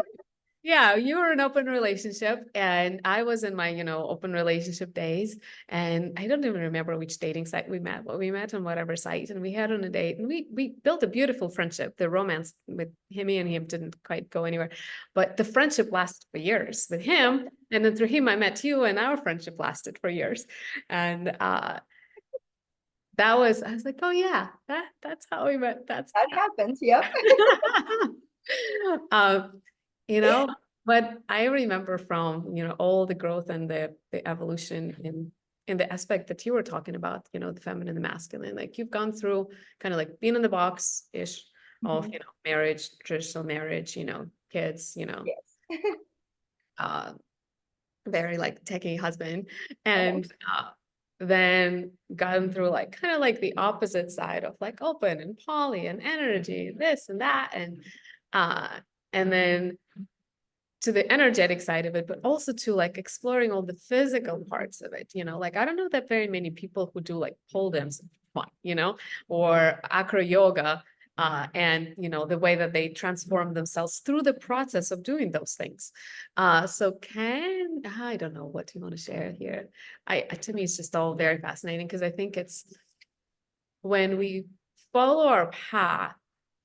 Yeah, you were in an open relationship, and I was in my, open relationship days. And I don't even remember which dating site we met, but we met on whatever site, and we had on a date, and we built a beautiful friendship. The romance with me and him didn't quite go anywhere, but the friendship lasted for years with him. And then through him, I met you, and our friendship lasted for years. And I was like, oh yeah, that's how we met. That's That happens. Yep. um, you know, but I remember from, all the growth and the evolution in the aspect that you were talking about, the feminine and the masculine, like you've gone through kind of like being in the box ish of, Mhm. marriage, traditional marriage, kids, Yes. uh, very like techie husband, Uh-huh. and then gotten through like kind of like the opposite side of like open and poly and energy, this and that, uh and then to the energetic side of it, but also to like exploring all the physical parts of it. Like I don't know that very many people who do like pole dance for fun, or acro yoga, and the way that they transform themselves through the process of doing those things. So I don't know what you want to share here. To me, it's just all very fascinating because I think it's when we follow our path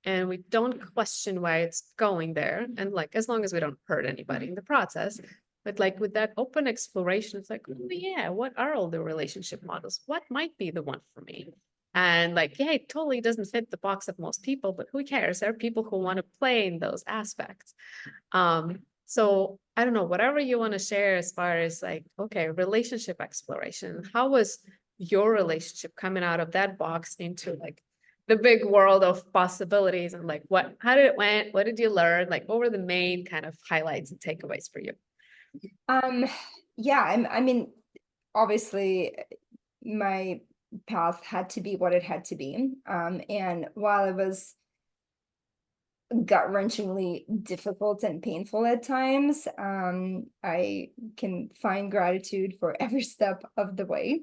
and we don't question why it's going there, and like as long as we don't hurt anybody in the process, but like with that open exploration, it's like, oh yeah, what are all the relationship models, what might be the one for me? And like, yeah, it totally doesn't fit the box of most people, but who cares? There are people who want to play in those aspects. So I don't know, whatever you want to share as far as like, okay, relationship exploration. How was your relationship coming out of that box into like the big world of possibilities, and like how did it went? What did you learn? Like what were the main kind of highlights and takeaways for you? Um, yeah, I mean, obviously my path had to be what it had to be. And while it was gut-wrenchingly difficult and painful at times, I can find gratitude for every step of the way,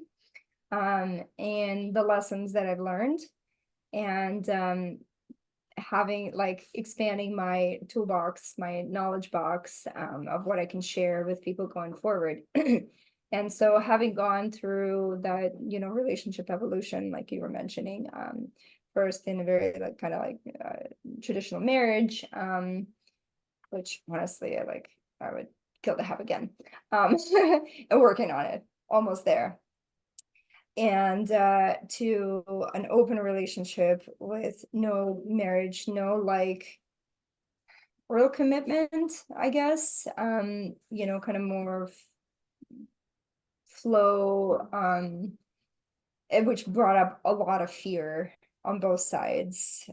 and the lessons that I've learned, and having like expanding my toolbox, my knowledge box, of what I can share with people going forward. And so having gone through that, relationship evolution, like you were mentioning, first in a very like kind of like traditional marriage, which honestly I would kill to have again. And working on it, almost there. And to an open relationship with no marriage, no like real commitment, I guess. Kind of more flow, which brought up a lot of fear on both sides,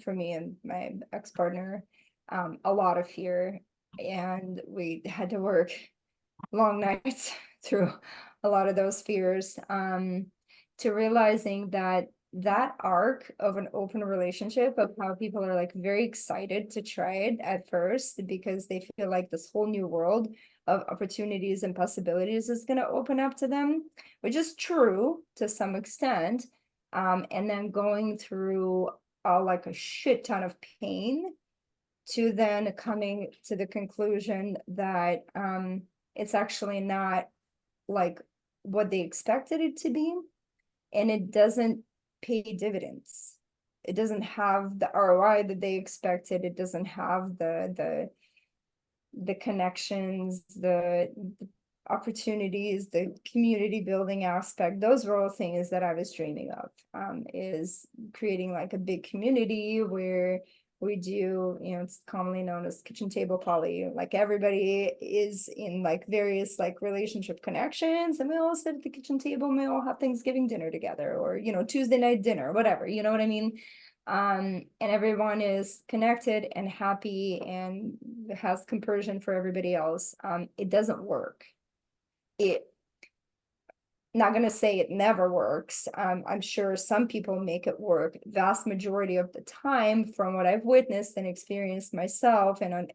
for me and my ex-partner, a lot of fear. And we had to work long nights through a lot of those fears, to realizing that that arc of an open relationship, of how people are like very excited to try it at first because they feel like this whole new world of opportunities and possibilities is going to open up to them, which is true to some extent, and then going through like a shit ton of pain to then coming to the conclusion that it's actually not like what they expected it to be, and it doesn't pay dividends. It doesn't have the ROI that they expected. It doesn't have the connections, the opportunities, the community building aspect. Those were all things that I was dreaming of, is creating like a big community where we do, it's commonly known as kitchen table poly, like everybody is in like various like relationship connections, and we all sit at the kitchen table and we all have Thanksgiving dinner together, or Tuesday night dinner, whatever, you know what I mean? And everyone is connected and happy and has compersion for everybody else. It doesn't work. It Not going to say it never works. I'm sure some people make it work. Vast majority of the time, from what I've witnessed and experienced myself, and on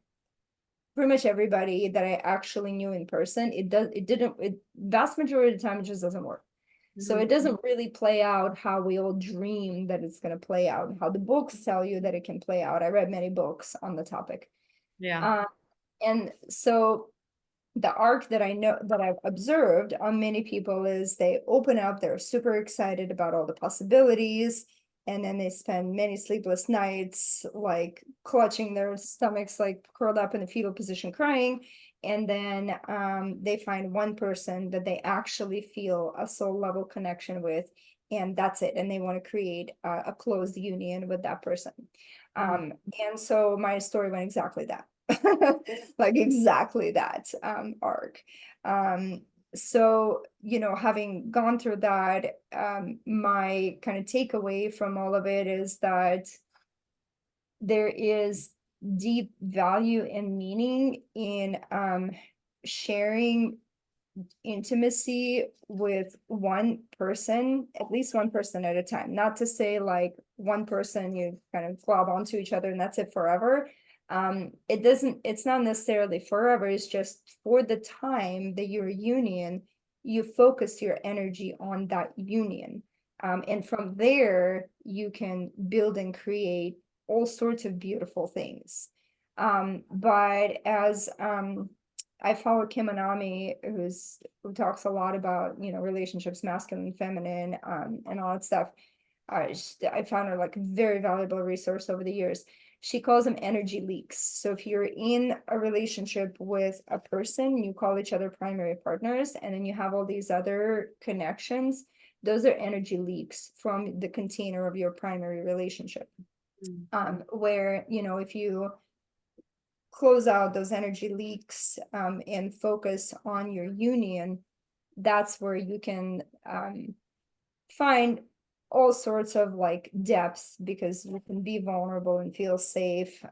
pretty much everybody that I actually knew in person, vast majority of the time, it just doesn't work. So it doesn't really play out how we all dream that it's going to play out, how the books tell you that it can play out. I read many books on the topic. Yeah. And so the arc that I know that I've observed on many people is they open up, they're super excited about all the possibilities, and then they spend many sleepless nights like clutching their stomachs, like curled up in the fetal position crying. And then they find one person that they actually feel a soul level connection with, and that's it, and they want to create a closed union with that person. And so my story went exactly that. Like exactly that arc. So having gone through that, my kind of takeaway from all of it is that there is deep value and meaning in sharing intimacy with one person, at least one person at a time. Not to say like one person you kind of glob onto each other and that's it forever. It's not necessarily forever. It's just for the time that you're a union, you focus your energy on that union, and from there you can build and create all sorts of beautiful things. But as I follow Kim Anami, who talks a lot about relationships, masculine, feminine, and all that stuff. I found her like a very valuable resource over the years. She calls them energy leaks. So if you're in a relationship with a person, you call each other primary partners, and then you have all these other connections. Those are energy leaks from the container of your primary relationship. Where if you close out those energy leaks, and focus on your union, that's where you can find all sorts of like depths, because you can be vulnerable and feel safe,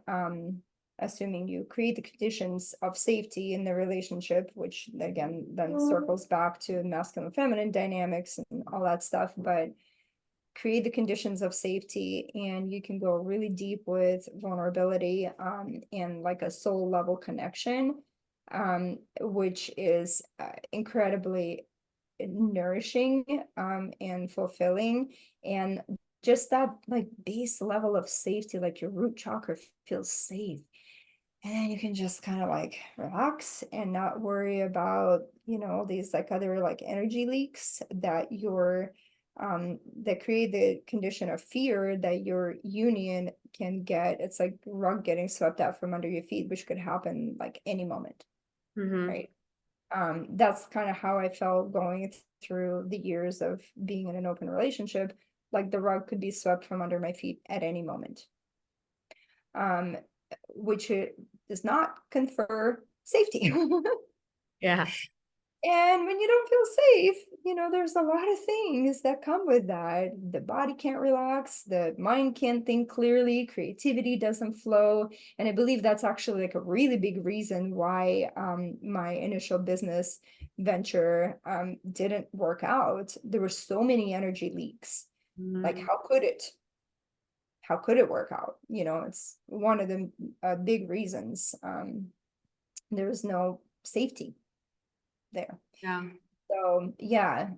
assuming you create the conditions of safety in the relationship, which again then circles back to masculine feminine dynamics and all that stuff. But create the conditions of safety, and you can go really deep with vulnerability, and like a soul level connection, which is incredibly nourishing, and fulfilling. And just that like base level of safety, like your root chakra feels safe, and then you can just kind of like relax and not worry about, these like other like energy leaks that your that create the condition of fear that your union can get. It's like rug getting swept out from under your feet, which could happen like any moment, Mm-hmm. right? That's kind of how I felt going through the years of being in an open relationship. Like the rug could be swept from under my feet at any moment, um, which it does not confer safety. Yeah. And when you don't feel safe, there's a lot of things that come with that. The body can't relax, the mind can't think clearly, creativity doesn't flow. And I believe that's actually like a really big reason why my initial business venture didn't work out. There were so many energy leaks. Like, Mm, how could it work out? It's one of the big reasons. There was no safety there. yeah. So yeah,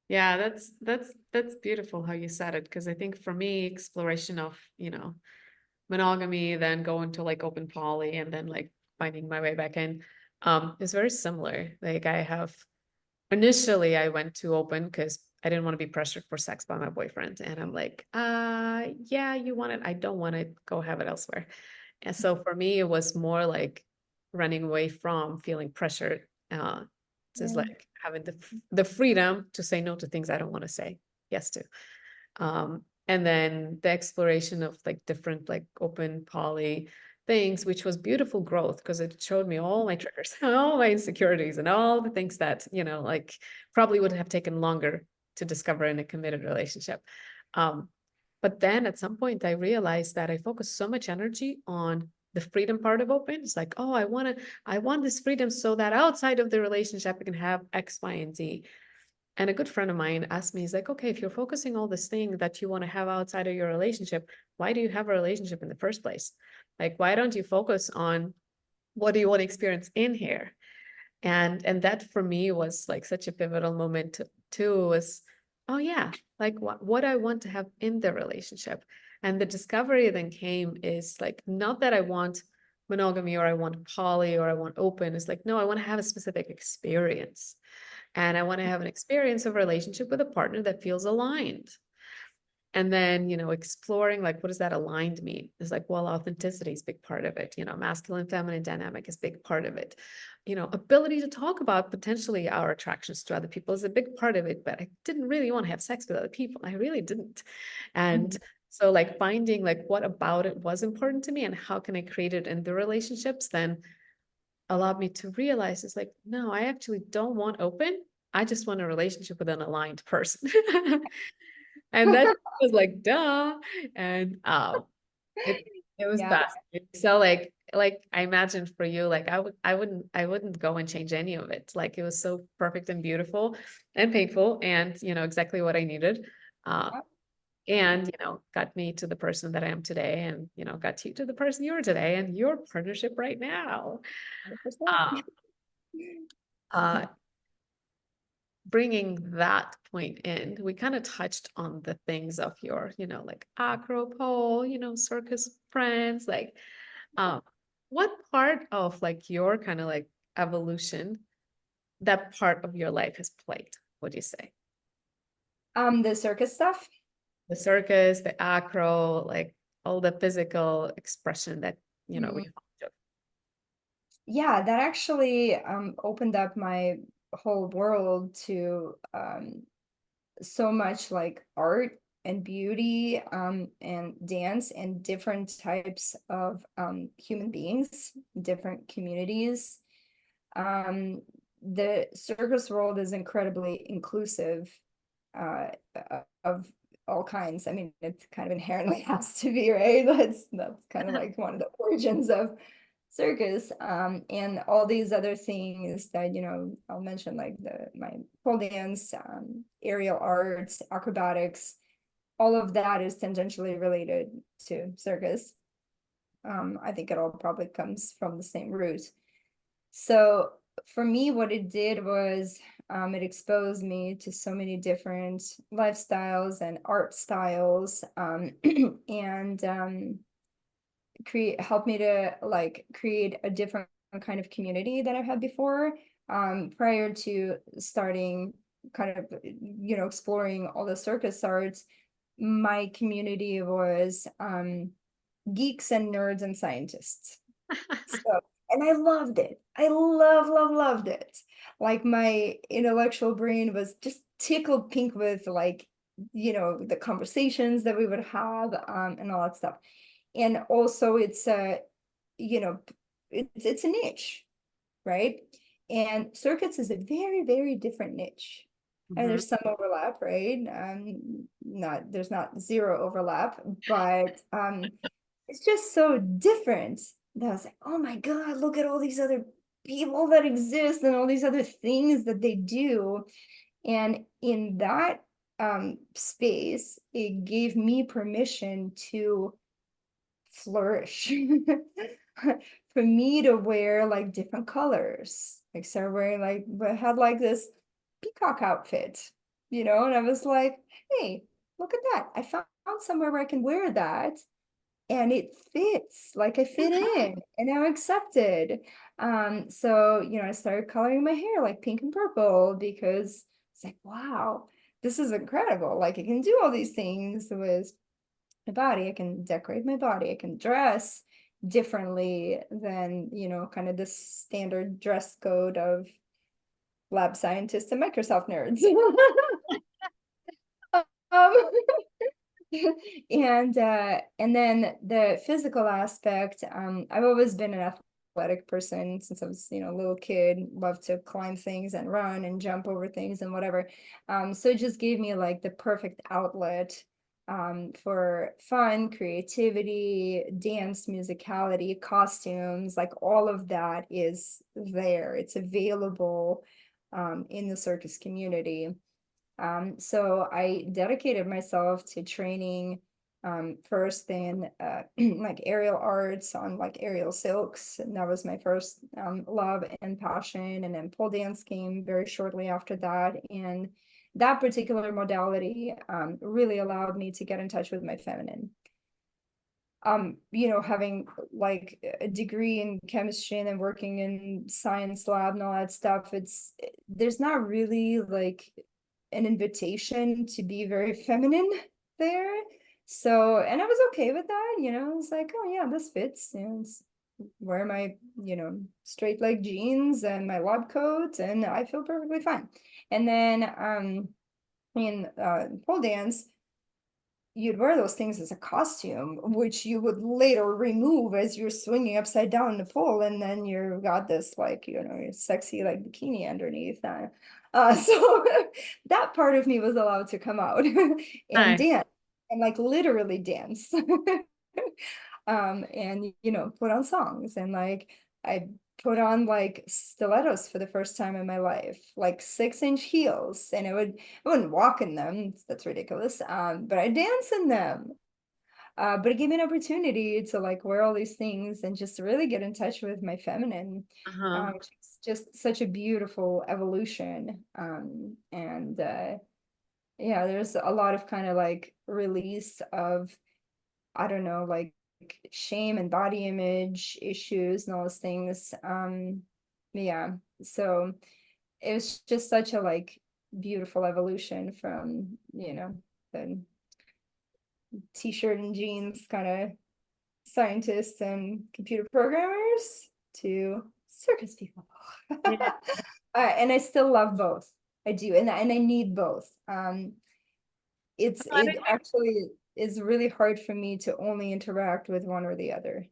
Yeah, that's beautiful how you said it, because I think for me, exploration of, monogamy, then going to like open poly and then like finding my way back in, is very similar. Like I have initially I went to open because I didn't want to be pressured for sex by my boyfriend. And I'm like, yeah, you want it. I don't want it. Go have it elsewhere. And so for me, it was more like running away from feeling pressured, just yeah. like having the freedom to say no to things I don't want to say yes to. And then the exploration of like different like open poly things, which was beautiful growth because it showed me all my triggers, all my insecurities, and all the things that, like probably would have taken longer to discover in a committed relationship. Um, but then at some point I realized that I focused so much energy on the freedom part of open. It's like, oh, I want this freedom so that outside of the relationship I can have X, Y, and Z. And a good friend of mine asked me, he's like, okay, if you're focusing all this thing that you want to have outside of your relationship, why do you have a relationship in the first place? Like, why don't you focus on what do you want to experience in here? And that for me was like such a pivotal moment too, was, oh yeah, like what I want to have in the relationship. And the discovery then came is like, not that I want monogamy or I want poly or I want open. It's like, no, I want to have a specific experience. And I want to have an experience of a relationship with a partner that feels aligned. And then, exploring like, what does that aligned mean? It's like, well, authenticity is a big part of it. Masculine, feminine dynamic is a big part of it. Ability to talk about potentially our attractions to other people is a big part of it. But I didn't really want to have sex with other people. I really didn't. And Mhm. so like finding like what about it was important to me and how can I create it in the relationships then allowed me to realize it's like, no, I actually don't want open. I just want a relationship with an aligned person. And that was like, duh. And it it was Yeah, fascinating. So like I imagined for you, like I wouldn't go and change any of it. Like it was so perfect and beautiful and painful and exactly what I needed. Uh, and got me to the person that I am today and got you to the person you are today and your partnership right now. 100%. Uh, uh, Bringing that point in, we kind of touched on the things of your, like acro pole, circus friends, like, um, what part of like your kind of like evolution that part of your life has played? What do you say? The circus stuff. The circus, the acro, like all the physical expression that, we Mhm. found. Yeah, that actually opened up my whole world to so much like art and beauty, and dance and different types of human beings, different communities. The circus world is incredibly inclusive, of all kinds. I mean, it kind of inherently has to be, right? That's kind of like one of the origins of circus, and all these other things that, I'll mention, like my pole dance, aerial arts, acrobatics, all of that is tangentially related to circus. I think it all probably comes from the same root. So for me, what it did was, it exposed me to so many different lifestyles and art styles, and helped me to like create a different kind of community than I've had before. Prior to starting kind of, exploring all the circus arts, my community was geeks and nerds and scientists. So, and I loved it. I loved it. Like my intellectual brain was just tickled pink with, like, the conversations that we would have, and all that stuff. And also it's a, you know, it's a niche, right? And circuits is a very, very different niche. And Mhm. there's some overlap, right? There's not zero overlap, but it's just so different that I was like, oh my God, look at all these other people that exist and all these other things that they do. And in that space, it gave me permission to flourish. For me to wear like different colors, like started wearing, like, but had like this peacock outfit, and I was like, hey, look at that. I found somewhere where I can wear that and it fits, like I fit in and I'm accepted. So, I started coloring my hair like pink and purple because it's like, wow, this is incredible. Like I can do all these things with my body. I can decorate my body. I can dress differently than, kind of the standard dress code of lab scientists and Microsoft nerds. um, and then the physical aspect, I've always been an athletic person since I was, a little kid, loved to climb things and run and jump over things and whatever. So it just gave me like the perfect outlet for fun, creativity, dance, musicality, costumes, like all of that is there. It's available in the circus community. So I dedicated myself to training, first in like aerial arts on like aerial silks, and that was my first love and passion. And then pole dance came very shortly after that. And that particular modality really allowed me to get in touch with my feminine. Having like a degree in chemistry and then working in science lab and all that stuff, there's not really like an invitation to be very feminine there. So, and I was okay with that, I was like, oh yeah, this fits, wear my, straight leg jeans and my lab coat and I feel perfectly fine. And then in pole dance, you'd wear those things as a costume, which you would later remove as you're swinging upside down the pole, and then you've got this like, your sexy like bikini underneath. So that part of me was allowed to come out and Nice. dance, and like literally dance. And put on songs, and like I put on like stilettos for the first time in my life, like 6-inch heels, and I wouldn't walk in them. That's ridiculous. But I dance in them. But it gave me an opportunity to like wear all these things and just really get in touch with my feminine. Uh-huh. It's just such a beautiful evolution. And yeah, there's a lot of kind of like release of, I don't know, like shame and body image issues and all those things. Yeah. So it was just such a like beautiful evolution from, the t-shirt and jeans kind of scientists and computer programmers to circus people. Yeah. And I still love both. I do, and I need both. it actually is really hard for me to only interact with one or the other.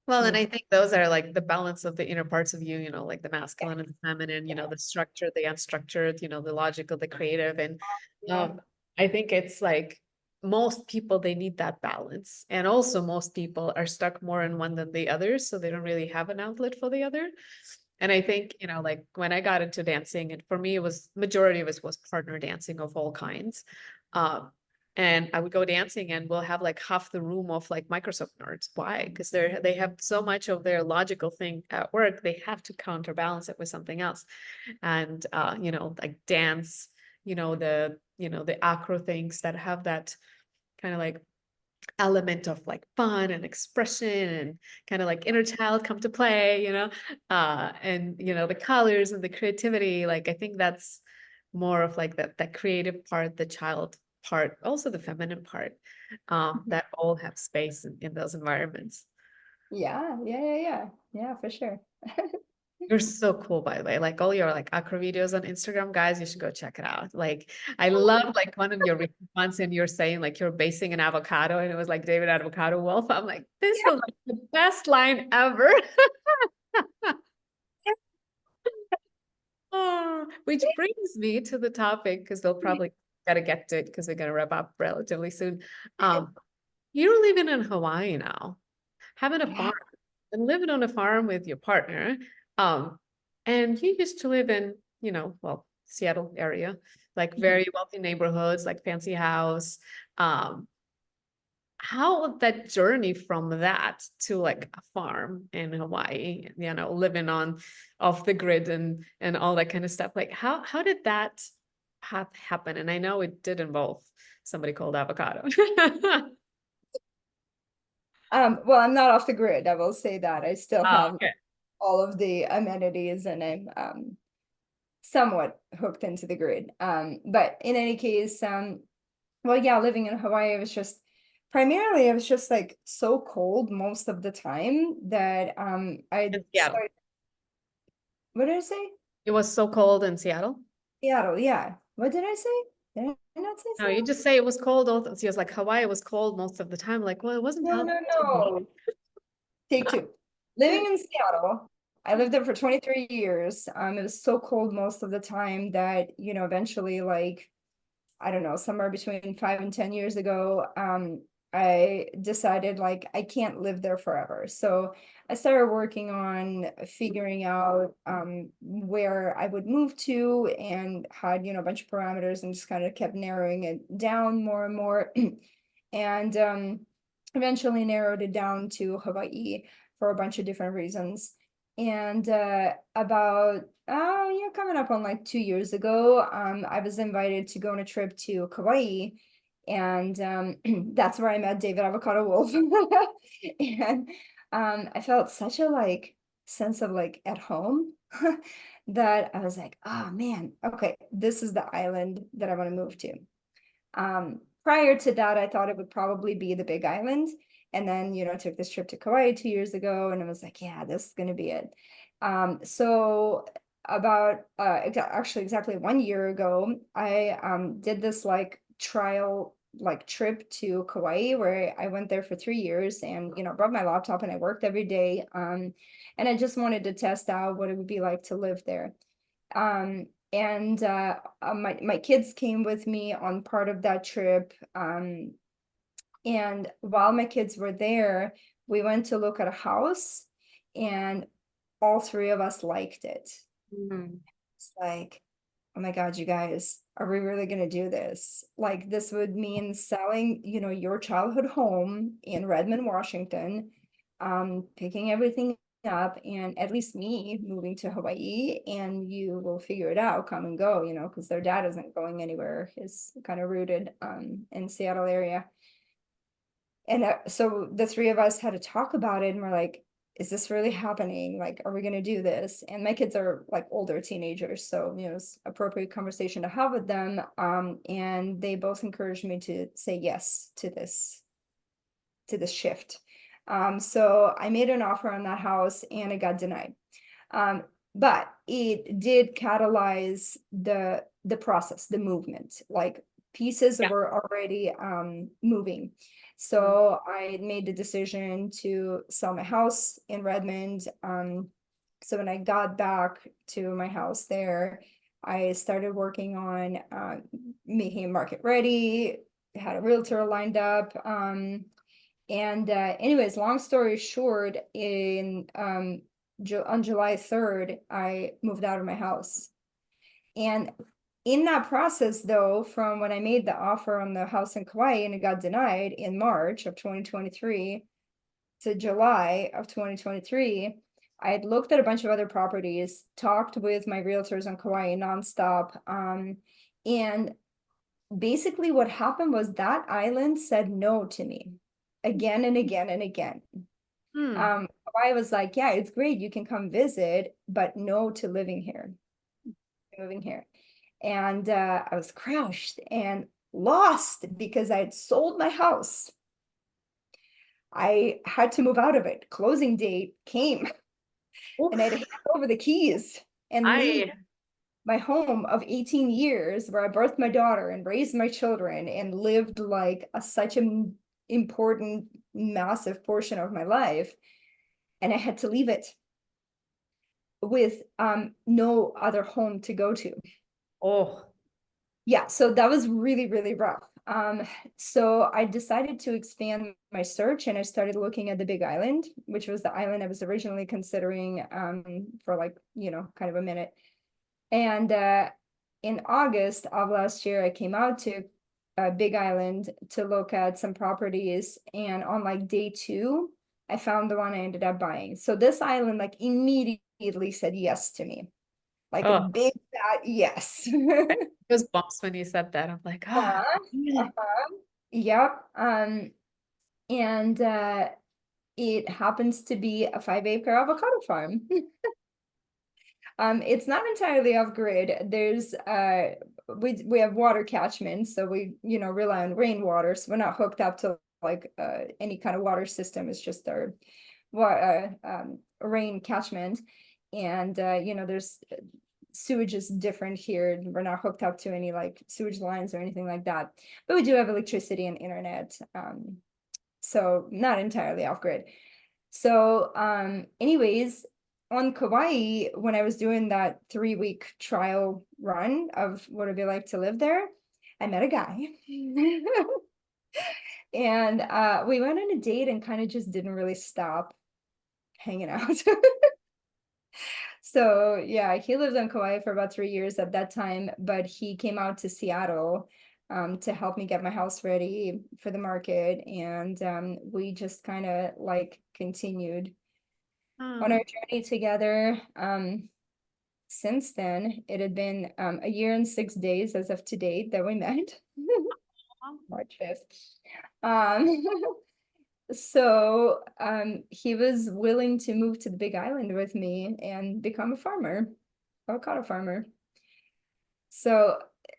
Well, and Mm. I think those are like the balance of the inner parts of you, like the Yeah, masculine and the feminine, yeah, the structured, the unstructured, the logical, the creative. And yeah. um, I think it's like most people, they need that balance. And also most people are stuck more in one than the other. So they don't really have an outlet for the other. And I think, like when I got into dancing, and for me, it was majority of it was partner dancing of all kinds. Um, and I would go dancing and we'll have like half the room of like Microsoft nerds. Why? Because they have so much of their logical thing at work, they have to counterbalance it with something else. And like dance, the acro things that have that kind of like element of like fun and expression and kind of like inner child come to play, and the colors and the creativity. Like I think that's more of like that creative part, the child part, also the feminine part, that all have space in those environments. Yeah, yeah, yeah, yeah, yeah, for sure. You're so cool, by the way. Like all your like acro videos on Instagram, guys, you should go check it out. Like I love like one of your recent ones and you're saying like you're basing an avocado and it was like David Avocado Wolf. I'm like, this was like the best line ever. Oh, which brings me to the topic because we'll probably gotta get to it because we're gonna wrap up relatively soon. You're living in Hawaii now, having a Yeah. farm and living on a farm with your partner. Um, and you used to live in, well, Seattle area, like very wealthy neighborhoods, like fancy house. Um, how that journey from that to like a farm in Hawaii, living on off the grid and all that kind of stuff. Like how did that path happen? And I know it did involve somebody called Avocado. Well, I'm not off the grid, I will say that. I still Oh, have okay. all of the amenities and I'm somewhat hooked into the grid. But in any case, well, yeah, living in Hawaii, it was just like so cold most of the time that I In Seattle. started, what did I say? It was so cold in Seattle. Seattle, yeah. What did I say? Did I not say No, you Seattle? just say it was cold. All it was like Hawaii was cold most of the time. Like, well, it wasn't No, how no, to no. Hawaii. Take two. Living in Seattle, I lived there for 23 years. It was so cold most of the time that, eventually, like, I don't know, somewhere between 5 and 10 years ago, I decided like I can't live there forever. So I started working on figuring out where I would move to and had, a bunch of parameters and just kind of kept narrowing it down more and more. And eventually narrowed it down to Hawaii for a bunch of different reasons. And about coming up on like 2 years ago, I was invited to go on a trip to Kauai, and that's where I met David Avocado Wolf. And I felt such a like sense of like at home that I was like, oh man, okay, this is the island that I want to move to. Prior to that, I thought it would probably be the Big Island. And then, took this trip to Kauai 2 years ago, and I was like, yeah, this is going to be it. So about actually exactly 1 year ago, I did this like trial like trip to Kauai where I went there for 3 years and brought my laptop and I worked every day. And I just wanted to test out what it would be like to live there. And my kids came with me on part of that trip. And while my kids were there, we went to look at a house, and all three of us liked it. Mhm. It's like, oh my God, you guys, are we really gonna do this? Like, this would mean selling, your childhood home in Redmond, Washington, picking everything up, and at least me moving to Hawaii, and you will figure it out, come and go, because their dad isn't going anywhere. He's kind of rooted in Seattle area. And so the three of us had to talk about it, and we're like, is this really happening? Like, are we going to do this? And my kids are like older teenagers, so it's appropriate conversation to have with them. And they both encouraged me to say yes to this shift. So I made an offer on that house and it got denied. But it did catalyze the process, the movement. Like pieces Yeah. were already moving. Mm. So I made the decision to sell my house in Redmond. So when I got back to my house there, I started working on making it market ready, had a realtor lined up. And anyways, long story short, on July 3rd, I moved out of my house. And in that process, though, from when I made the offer on the house in Kauai and it got denied in March of 2023 to July of 2023, I had looked at a bunch of other properties, talked with my realtors on Kauai nonstop. And basically what happened was that island said no to me again and again and again. Hmm. Hawaii was like, yeah, it's great, you can come visit, but no to living here, moving here. And I was crushed and lost because I had sold my house. I had to move out of it. Closing date came and I had to Oof. hand over the keys and leave I my home of 18 years where I birthed my daughter and raised my children and lived like such an important, massive portion of my life. And I had to leave it with no other home to go to. oh. Yeah, so that was really, really rough. So I decided to expand my search and I started looking at the Big Island, which was the island I was originally considering for like, kind of a minute. And in August of last year, I came out to Big Island to look at some properties. And on like day two, I found the one I ended up buying. So this island like immediately said yes to me, like a Oh, big fat yes. those bumps when you said that. I'm like, ah. Uh-huh, Yeah. uh-huh. Yep. And it happens to be a 5-acre avocado farm. It's not entirely off grid. There's we have water catchment, so we rely on rainwater. So we're not hooked up to like any kind of water system. It's just our rain catchment, and there's sewage is different here. We're not hooked up to any like sewage lines or anything like that, but we do have electricity and internet. So not entirely off grid. So, anyways, on Kauai, when I was doing that 3-week trial run of what it'd be like to live there, I met a guy. And we went on a date and kind of just didn't really stop hanging out. So yeah, he lived on Kauai for about 3 years at that time, but he came out to Seattle to help me get my house ready for the market. And we just kind of like continued on Oh. our journey together. Since then, it had been a year and 6 days as of to date that we met, March 5th. Um, so he was willing to move to the Big Island with me and become a farmer, avocado farmer. So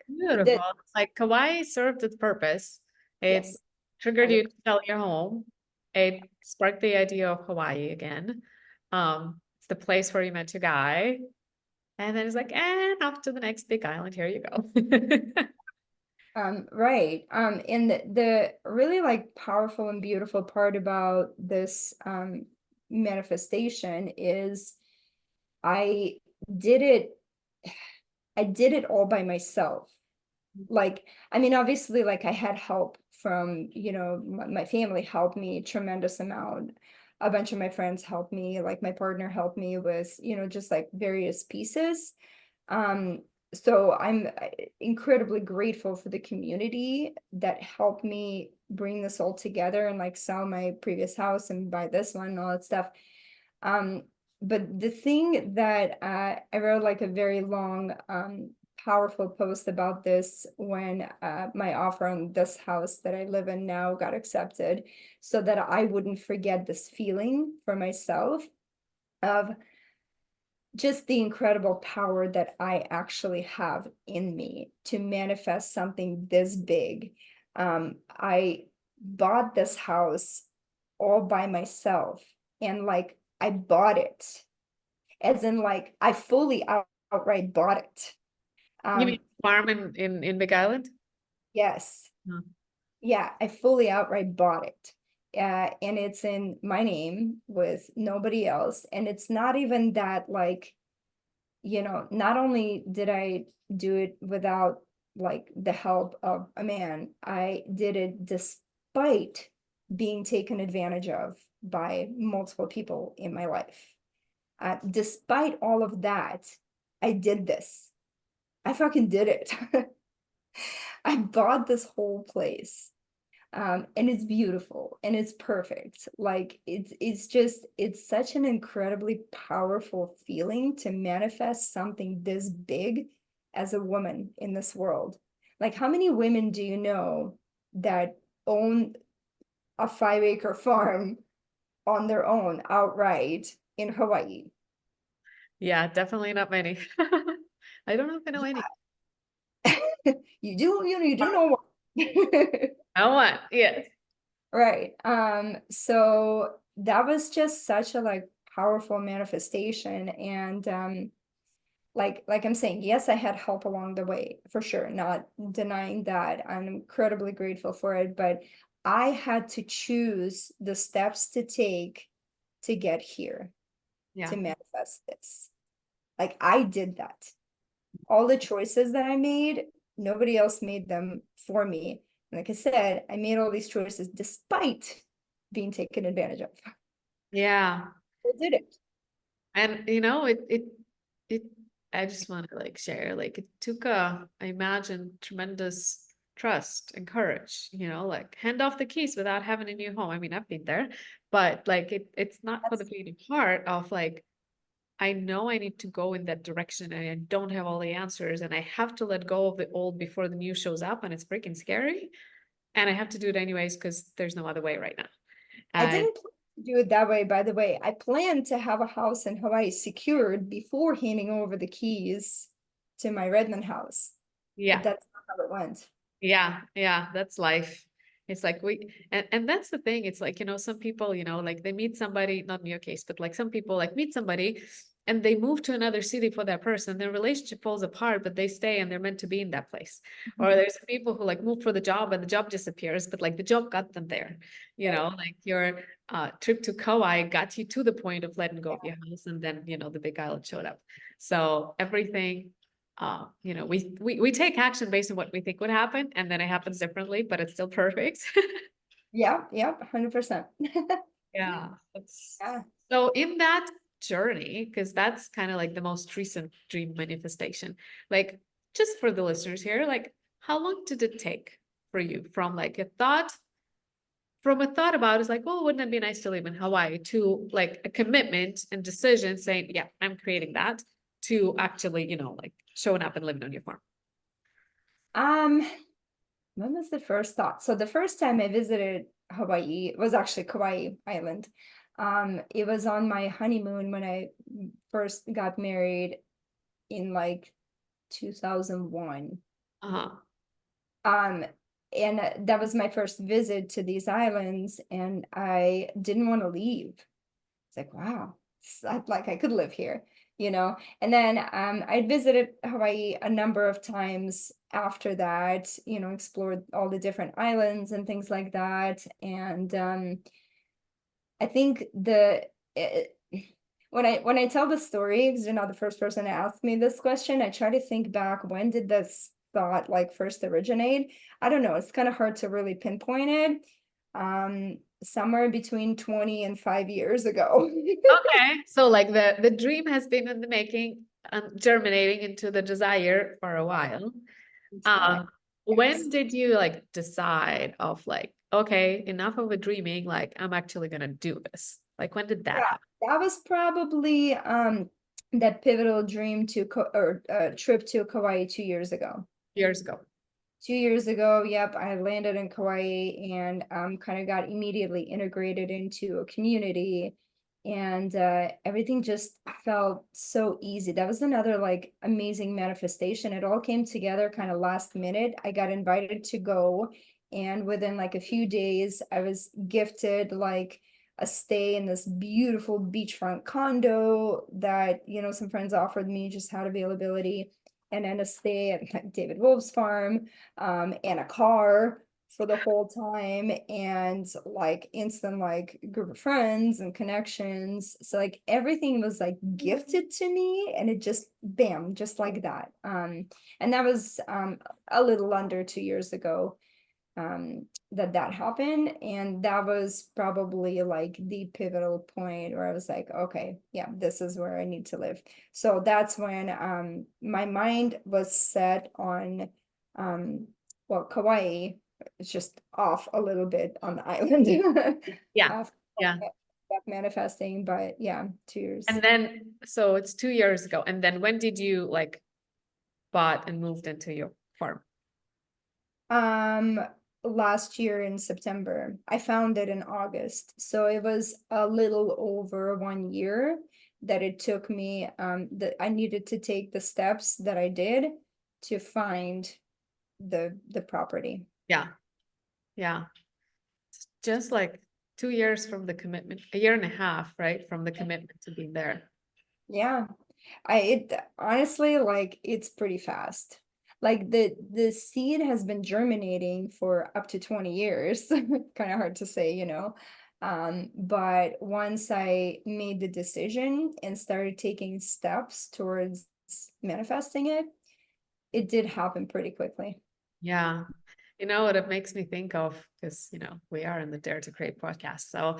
Beautiful. that, It's like Kauai served its purpose. It yes, triggered you to 100%. sell your home. It sparked the idea of Hawaii again. It's the place where you met your guy. And then it's like, and off to the next big island. Here you go. Right. And the really like powerful and beautiful part about this manifestation is I did it I did it all by myself. Like, I mean, obviously, like I had help from, my family helped me a tremendous amount. A bunch of my friends helped me, like my partner helped me with, just like various pieces. Um, so I'm incredibly grateful for the community that helped me bring this all together and like sell my previous house and buy this one and all that stuff. Um, but the thing that I wrote like a very long, powerful post about this when my offer on this house that I live in now got accepted, so that I wouldn't forget this feeling for myself of just the incredible power that I actually have in me to manifest something this big. I bought this house all by myself, and like I bought it, as in like I fully outright bought it. You mean Um, farm in Big Island? Yes. Huh. Yeah, I fully outright bought it. And it's in my name with nobody else. And it's not even that like, not only did I do it without like the help of a man, I did it despite being taken advantage of by multiple people in my life. Despite all of that, I did this. I fucking did it. I bought this whole place. And it's beautiful and it's perfect. Like it's such an incredibly powerful feeling to manifest something this big as a woman in this world. Like how many women do you know that own a 5-acre farm on their own outright in Hawaii? Yeah, definitely not many. I don't know if I know any. You do know one. I want, yes. Right. So that was just such a like powerful manifestation. And like I'm saying, yes, I had help along the way for sure, not denying that. I'm incredibly grateful for it, but I had to choose the steps to take to get here, Yeah. to manifest this. Like I did that. All the choices that I made, nobody else made them for me. And like I said, I made all these choices despite being taken advantage of. Yeah. I did it. And it I just want to like share, like it took I imagine tremendous trust and courage, like hand off the keys without having a new home. I mean, I've been there, but like it's not for the That's faint of heart of like, I know I need to go in that direction and I don't have all the answers and I have to let go of the old before the new shows up and it's freaking scary. And I have to do it anyways because there's no other way right now. I And didn't plan to do it that way, by the way. I planned to have a house in Hawaii secured before handing over the keys to my Redmond house, but yeah, that's not how it went. yeah, that's life. It's like and that's the thing. It's like, some people, like they meet somebody, not in your case, but like some people like meet somebody and they move to another city for that person. Their relationship falls apart, but they stay and they're meant to be in that place. Or Mhm. there's people who like move for the job and the job disappears, but like the job got them there. Right. Like your trip to Kauai got you to the point of letting go Yeah. of your house, and then the big island showed up. So everything we take action based on what we think would happen, and then it happens differently, but it's still perfect. Yeah, yep, 100%. Yeah. That's Yeah. so in that journey, because that's kind of like the most recent dream manifestation. Like, just for the listeners here, like, how long did it take for you from like from a thought about it's like, well, wouldn't it be nice to live in Hawaii, to like a commitment and decision saying, yeah, I'm creating that, to actually, like showing up and living on your farm? Um, when was the first thought? So the first time I visited Hawaii was actually Kauai Island. It was on my honeymoon when I first got married in like 2001. Uh-huh. Um, and that was my first visit to these islands, and I didn't want to leave. It's like, wow, like I could live here, you know? And then I visited Hawaii a number of times after that, explored all the different islands and things like that. And I think when I tell the story, because you're not the first person to ask me this question, I try to think back, when did this thought like first originate? I don't know. It's kind of hard to really pinpoint it. Somewhere between 20 and 5 years ago. Okay. So like the dream has been in the making, germinating into the desire for a while. That's right. Um, when Yes. did you like decide of like, okay, enough of a dreaming, like I'm actually gonna do this? Like when did that Yeah, happen? that was probably that pivotal dream to or trip to Kauai 2 years ago. Years ago. 2 years ago, yep, I landed in Kauai and kind of got immediately integrated into a community, and everything just felt so easy. That was another like amazing manifestation. It all came together kind of last minute. I got invited to go, and within like a few days, I was gifted like a stay in this beautiful beachfront condo that some friends offered me, just had availability. and then a stay at like, David Wolf's farm, and a car for the whole time, and like instant like group of friends and connections. So like everything was like gifted to me, and it just bam, just like that. And that was a little under 2 years ago, that happened, and that was probably like the pivotal point where I was like, okay, yeah, this is where I need to live. So that's when my mind was set on well, Kauai. It's just off a little bit on the island. Yeah. uh, Yeah. Manifesting, but yeah, 2 years. And then, so it's 2 years ago. And then when did you like bought and moved into your farm? Um, Last year in September. I found it in August. So it was a little over 1 year that it took me, that I needed to take the steps that I did to find the property. Yeah. Yeah. It's just like 2 years from the commitment, a year and a half, right? From the commitment to being there. Yeah. It honestly, like, it's pretty fast. Like the seed has been germinating for up to 20 years. Kind of hard to say, you know. But once I made the decision and started taking steps towards manifesting it, it did happen pretty quickly. Yeah. You know what it makes me think of, because we are in the Dare to Create podcast. So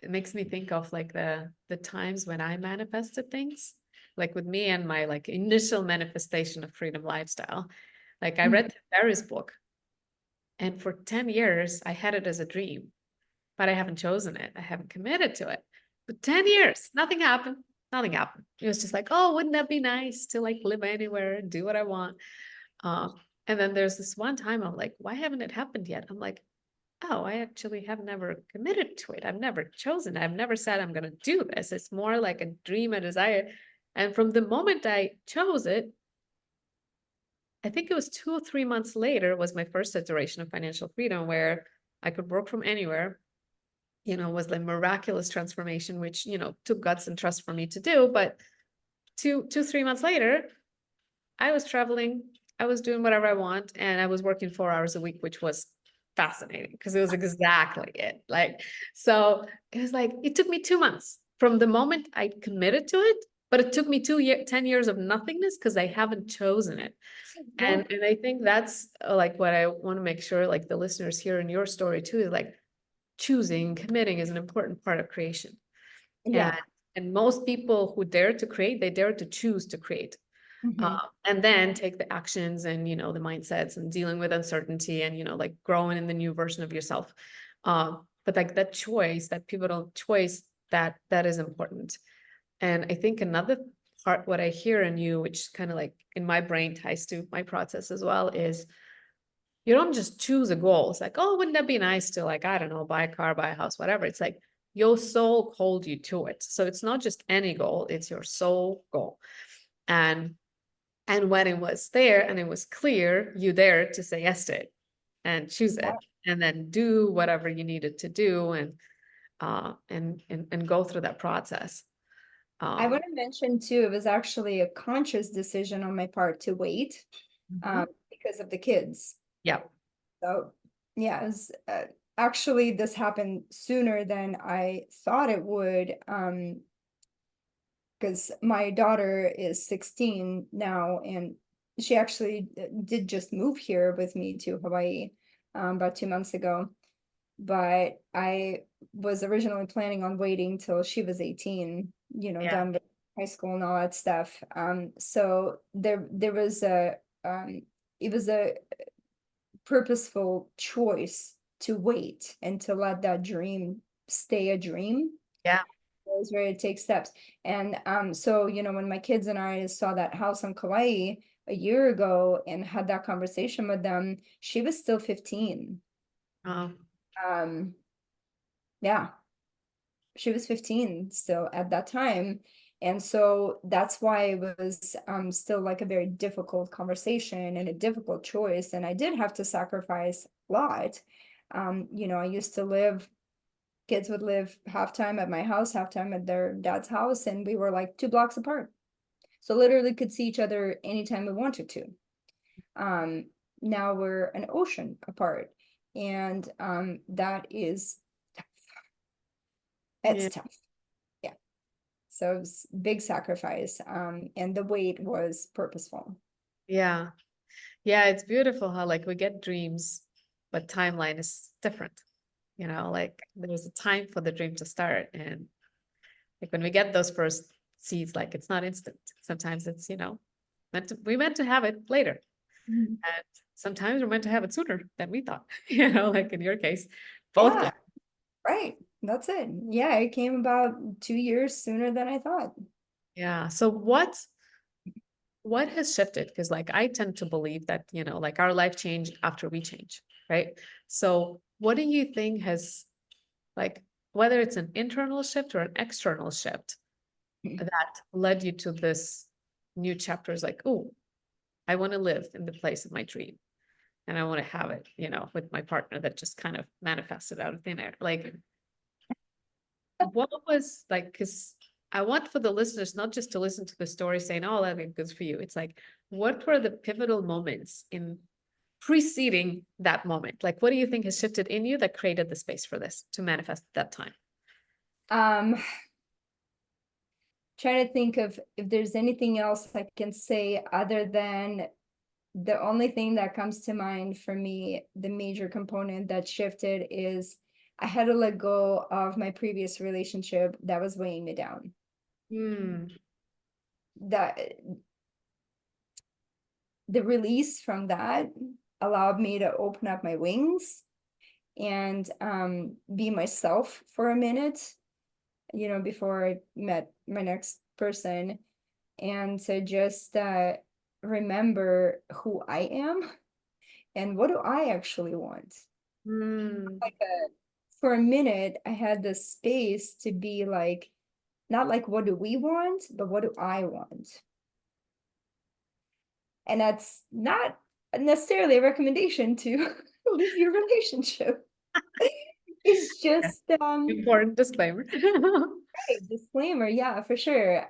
it makes me think of like the times when I manifested things, like with me and my like initial manifestation of freedom lifestyle. Like I read the Ferris book, and for 10 years I had it as a dream, but I haven't chosen it. I haven't committed to it. But 10 years, nothing happened. Nothing happened. It was just like, oh, wouldn't that be nice to like live anywhere and do what I want? Um, and then there's this one time I'm like, why haven't it happened yet? I'm like, oh, I actually have never committed to it. I've never chosen. I've never said I'm going to do this. It's more like a dream, a desire. And from the moment I chose it, I think it was 2 or 3 months later was my first iteration of financial freedom, where I could work from anywhere. Was like miraculous transformation, which, took guts and trust for me to do. But 3 months later, I was traveling, I was doing whatever I want, and I was working 4 hours a week, which was fascinating because it was exactly it. Like, so it was like, it took me 2 months from the moment I committed to it, but it took me 10 years of nothingness because I haven't chosen it. Yeah. And I think that's like what I want to make sure like the listeners hear in your story too, is like choosing, committing is an important part of creation. And Yeah. and most people who dare to create, they dare to choose to create. Hmm. And then take the actions and the mindsets and dealing with uncertainty and like growing in the new version of yourself. But like that choice, that pivotal choice, that is important. And I think another part, what I hear in you, which kind of like in my brain ties to my process as well, is you don't just choose a goal. It's like, oh, wouldn't that be nice to, like, I don't know, buy a car, buy a house, whatever. It's like your soul called you to it. So it's not just any goal, it's your soul goal. And when it was there and it was clear, you dared to say yes to it and choose Yeah. it, and then do whatever you needed to do, and go through that process. I Um, want to mention too, it was actually a conscious decision on my part to wait, mhm. because of the kids. Yeah, So yeah, it was, actually this happened sooner than I thought it would. Because my daughter is 16 now, and she actually did just move here with me to Hawaii, about 2 months ago. But I was originally planning on waiting till she was 18, yeah, done with high school and all that stuff. So there was it was a purposeful choice to wait and to let that dream stay a dream. yeah. Is ready to take steps. And so when my kids and I saw that house on Kauai a year ago and had that conversation with them, she was still 15. Um, Um, yeah, she was 15 still at that time. And so that's why it was still like a very difficult conversation and a difficult choice. And I did have to sacrifice a lot. I used to live, kids would live half time at my house, half time at their dad's house, and we were like 2 blocks apart. So literally could see each other anytime we wanted to. Now we're an ocean apart, and that is tough. Yeah. It's tough. Yeah. So it was big sacrifice. And the wait was purposeful. Yeah. Yeah, it's beautiful how like we get dreams, but timeline is different. Like there's a time for the dream to start. And like when we get those first seeds, like it's not instant. Sometimes it's, we meant to have it later. Mhm. And sometimes we're meant to have it sooner than we thought, like in your case, both. Yeah, right. That's it. Yeah, it came about 2 years sooner than I thought. Yeah. So what has shifted? Because like I tend to believe that, like our life changed after we change, right? So what do you think has like whether it's an internal shift or an external shift that led you to this new chapters like, oh, I want to live in the place of my dream and I want to have it, with my partner that just kind of manifested out of thin air. Like what was like, because I want for the listeners not just to listen to the story saying, oh, that is good for you. It's like, what were the pivotal moments in preceding that moment? Like, what do you think has shifted in you that created the space for this to manifest at that time? Um, Trying to think of if there's anything else I can say other than the only thing that comes to mind for me, the major component that shifted is I had to let go of my previous relationship that was weighing me down. Hmm. That the release from that allowed me to open up my wings and be myself for a minute, before I met my next person, and to just remember who I am and what do I actually want. Hmm. Like for a minute, I had this space to be like, not like what do we want, but what do I want? And that's not necessarily a recommendation to leave your relationship. It's Yeah. just Important disclaimer. right, disclaimer, yeah, for sure.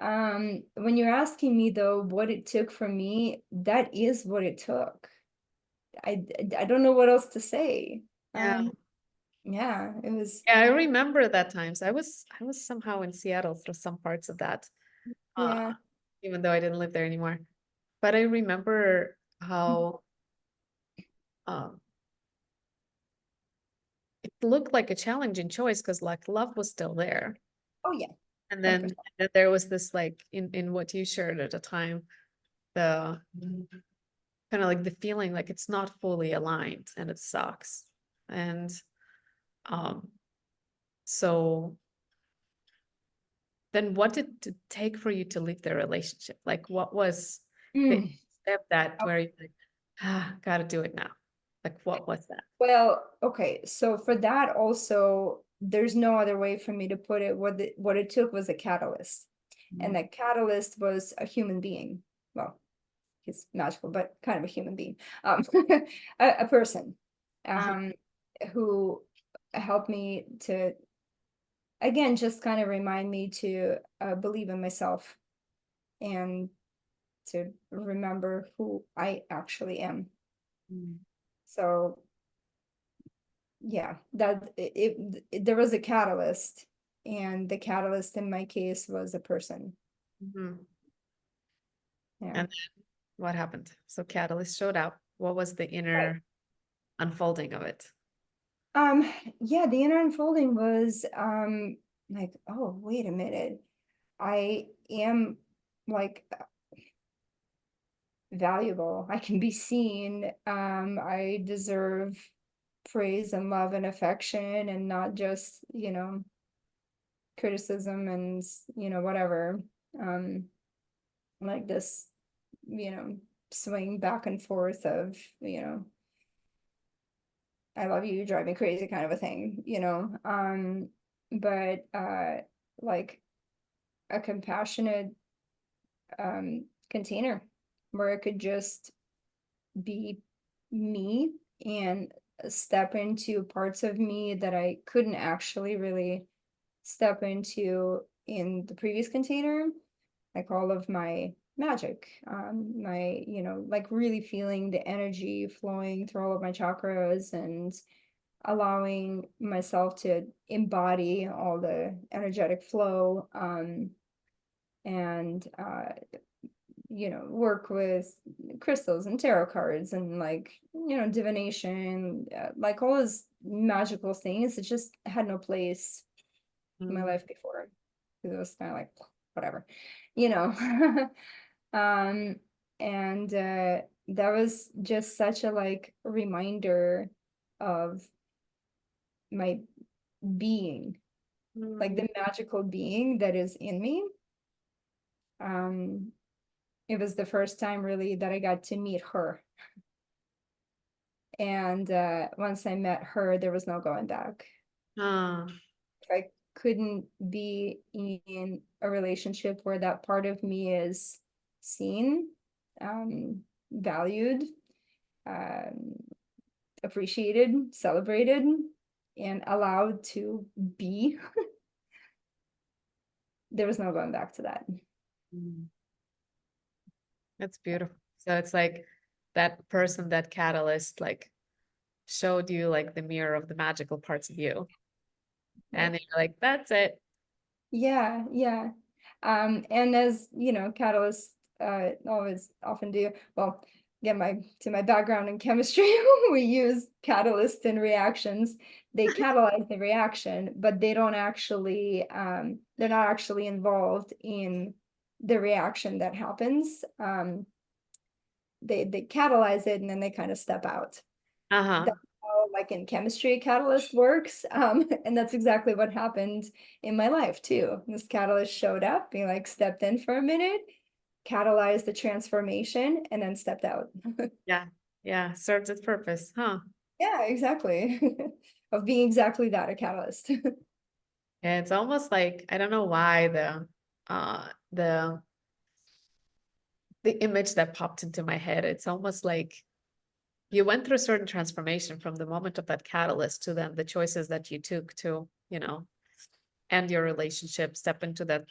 When you're asking me though what it took from me, that is what it took. I don't know what else to say. Yeah. Yeah, it was, Yeah, I remember that times. I was somehow in Seattle through some parts of that, uh, yeah. even though I didn't live there anymore. But I remember how um, it looked like a challenging choice because like love was still there. Oh yeah, And then, 100%. there was this like in what you shared at the time, the kind of like the feeling like it's not fully aligned and it sucks. And um, so then what did it take for you to leave the relationship? Like what was the Mm. step that where you like, gotta do it now? Like what was that? Well, okay, so for that also, there's no other way for me to put it. What it took was a catalyst, and that catalyst was a human being. Well, he's magical, but kind of a human being, a person, Uh-huh. um, who helped me to, again, just kind of remind me to believe in myself and to remember who I actually am. Mm. So yeah, there was a catalyst, and the catalyst in my case was a person. Mhm. Yeah. And then what happened? So Catalyst showed up. What was the Right. inner unfolding of it? Um, yeah, the inner unfolding was like, oh, wait a minute. I am like valuable. I can be seen. I deserve praise and love and affection, and not just, criticism and, whatever. Um, like this, you know, swing back and forth of, I love you, you drive me crazy kind of a thing, but like a compassionate container where I could just be me and step into parts of me that I couldn't actually really step into in the previous container, like all of my magic. My, like really feeling the energy flowing through all of my chakras and allowing myself to embody all the energetic flow, and work with crystals and tarot cards and like, divination, like all those magical things. It just had no place in my Mm. life before because it was kind of like whatever, you know. um and that was just such a like reminder of my being, like Mm. the magical being that is in me. um it was the first time really that I got to meet her. And once I met her, there was no going back. Ah. I couldn't be in a relationship where that part of me is seen, valued, um, appreciated, celebrated, and allowed to be. There was no going back to that. Mm. That's beautiful. So it's like that person, that catalyst, like showed you like the mirror of the magical parts of you. And Yep. then you're like, that's it. Yeah, yeah. And as catalysts always often do. Well, get my background in chemistry, we use catalysts and reactions. They catalyze the reaction, but they don't actually, they're not actually involved in the reaction that happens. They catalyze it and then they kind of step out. Uh-huh. That's how, like in chemistry, a catalyst works. And that's exactly what happened in my life too. This catalyst showed up, he like stepped in for a minute, catalyzed the transformation, and then stepped out. Yeah. Yeah. Serves its purpose. Huh. Yeah, exactly. Of being exactly that, a catalyst. Yeah, it's almost like I don't know why uh the the image that popped into my head, it's almost like you went through a certain transformation from the moment of that catalyst to then the choices that you took to, end your relationship, step into that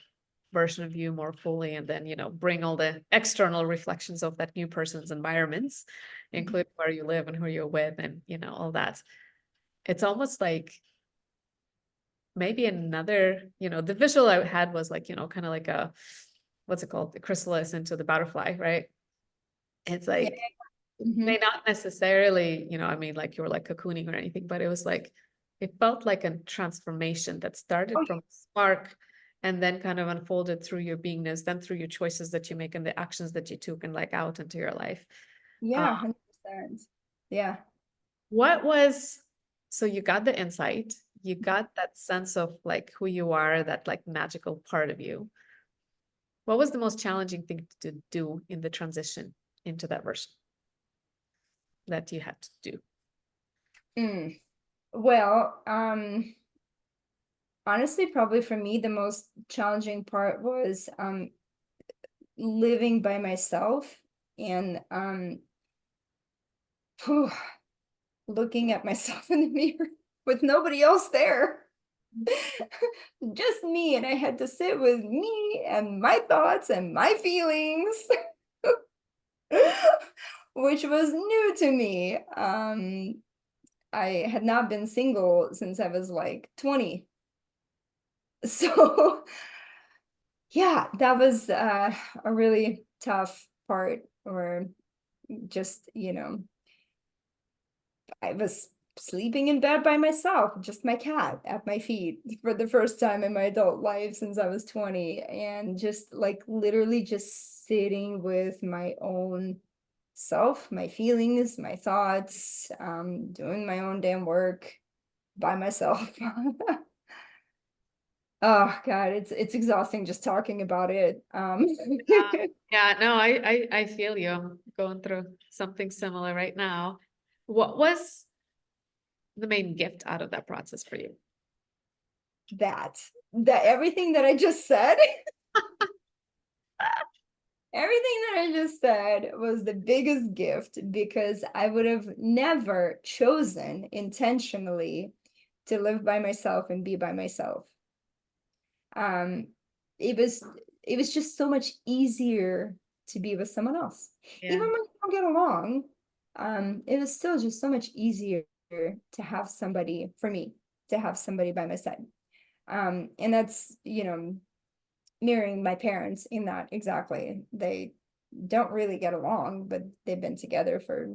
version of you more fully, and then, bring all the external reflections of that new person's environments, including where you live and who you're with and, all that. It's almost like maybe another, the visual I had was like, kind of like a, what's it called? The chrysalis into the butterfly, right? It's Yeah. like, may Mhm. not necessarily, I mean, like you were like cocooning or anything, but it was like, it felt like a transformation that started Oh, from a spark and then kind of unfolded through your beingness, then through your choices that you make and the actions that you took and like out into your life. Uh, yeah, 100%. Yeah. what was, so you got the insight, you got that sense of like who you are, that like magical part of you. What was the most challenging thing to do in the transition into that version that you had to do? Mm. Well, honestly, probably for me, the most challenging part was living by myself and whew, looking at myself in the mirror with nobody else there. Just me, and I had to sit with me and my thoughts and my feelings, which was new to me. I had not been single since I was like 20. So yeah, that was a really tough part, or just, I was sleeping in bed by myself, just my cat at my feet for the first time in my adult life since I was 20. And just like literally just sitting with my own self, my feelings, my thoughts, doing my own damn work by myself. Oh God, it's exhausting just talking about it. Yeah, no, I feel you. I'm going through something similar right now. What was the main gift out of that process for you? That everything that I just said, everything that I just said was the biggest gift, because I would have never chosen intentionally to live by myself and be by myself. Um, it was just so much easier to be with someone else. Yeah. Even when you don't get along, it was still just so much easier to have somebody, for me, to have somebody by my side. And that's, mirroring my parents in that exactly. They don't really get along, but they've been together for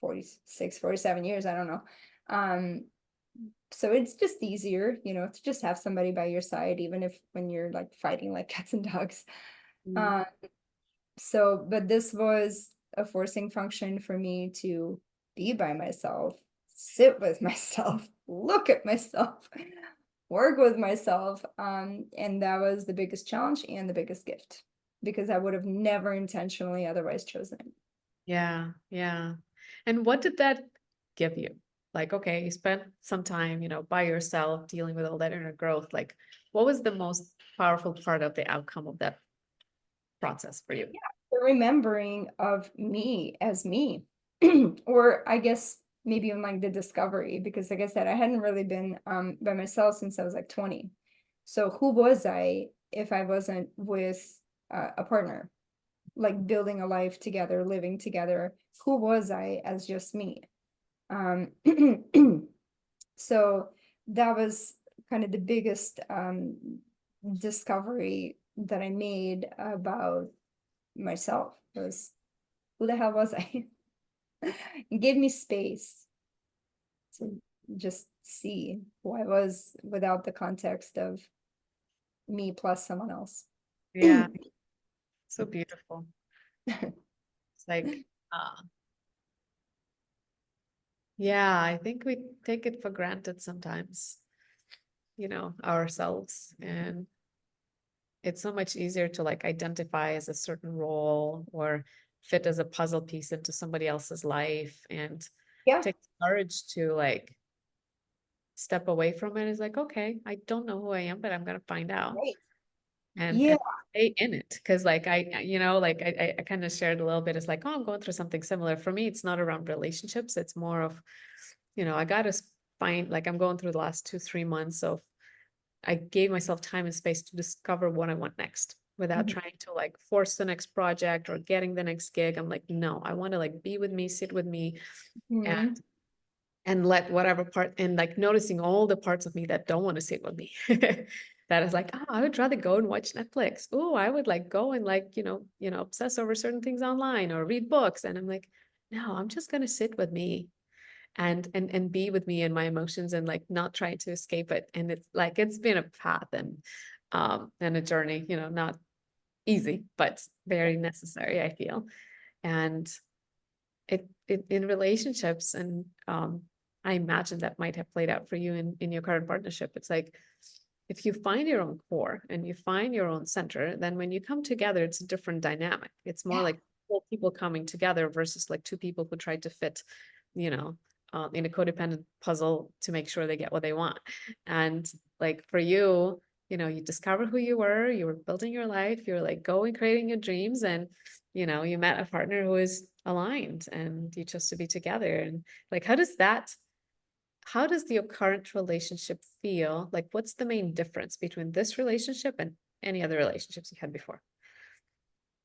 46, 47 years. I don't know. Um, so it's just easier, to just have somebody by your side, even if when you're like fighting like cats and dogs. Mm. Um, but this was a forcing function for me to be by myself, sit with myself, look at myself, work with myself. And that was the biggest challenge and the biggest gift because I would have never intentionally otherwise chosen it. Yeah, yeah. And what did that give you? Like, okay, you spent some time, by yourself dealing with all that inner growth. Like, what was the most powerful part of the outcome of that process for you? The remembering of me as me, or I guess maybe even like the discovery, because like I said, I hadn't really been by myself since I was like 20. So who was I if I wasn't with a partner, like building a life together, living together? Who was I as just me? Um, so that was kind of the biggest discovery that I made about myself was who the hell was I? It gave me space to just see who I was without the context of me plus someone else. Yeah, so beautiful. It's like, uh, yeah, I think we take it for granted sometimes, ourselves. And it's so much easier to like identify as a certain role or fit as a puzzle piece into somebody else's life. And it Yeah, takes courage to like step away from it. It's like, okay, I don't know who I am, but I'm gonna find out right. and Yeah, stay in it. Cause like I kind of shared a little bit. It's like, oh, I'm going through something similar. For me, it's not around relationships. It's more of, I gotta find like I'm going through the last 2, 3 months of I gave myself time and space to discover what I want next without mhm, trying to like force the next project or getting the next gig. I'm like, no, I want to like be with me, sit with me and mhm, let whatever part and like noticing all the parts of me that don't want to sit with me. That is like, oh, I would rather go and watch Netflix. Oh, I would like go and like, obsess over certain things online or read books. And I'm like, no, I'm just gonna sit with me and be with me and my emotions and like not try to escape it. And it's like it's been a path and a journey, not easy, but very necessary, I feel. And it in relationships and I imagine that might have played out for you in your current partnership. It's like if you find your own core and you find your own center, then when you come together, it's a different dynamic. It's more yeah, like four people coming together versus like two people who try to fit, you know, in a codependent puzzle to make sure they get what they want. And like for you, you discover who you were building your life, you're like going creating your dreams, and you met a partner who is aligned and you chose to be together. And like, how does your current relationship feel? Like, what's the main difference between this relationship and any other relationships you had before?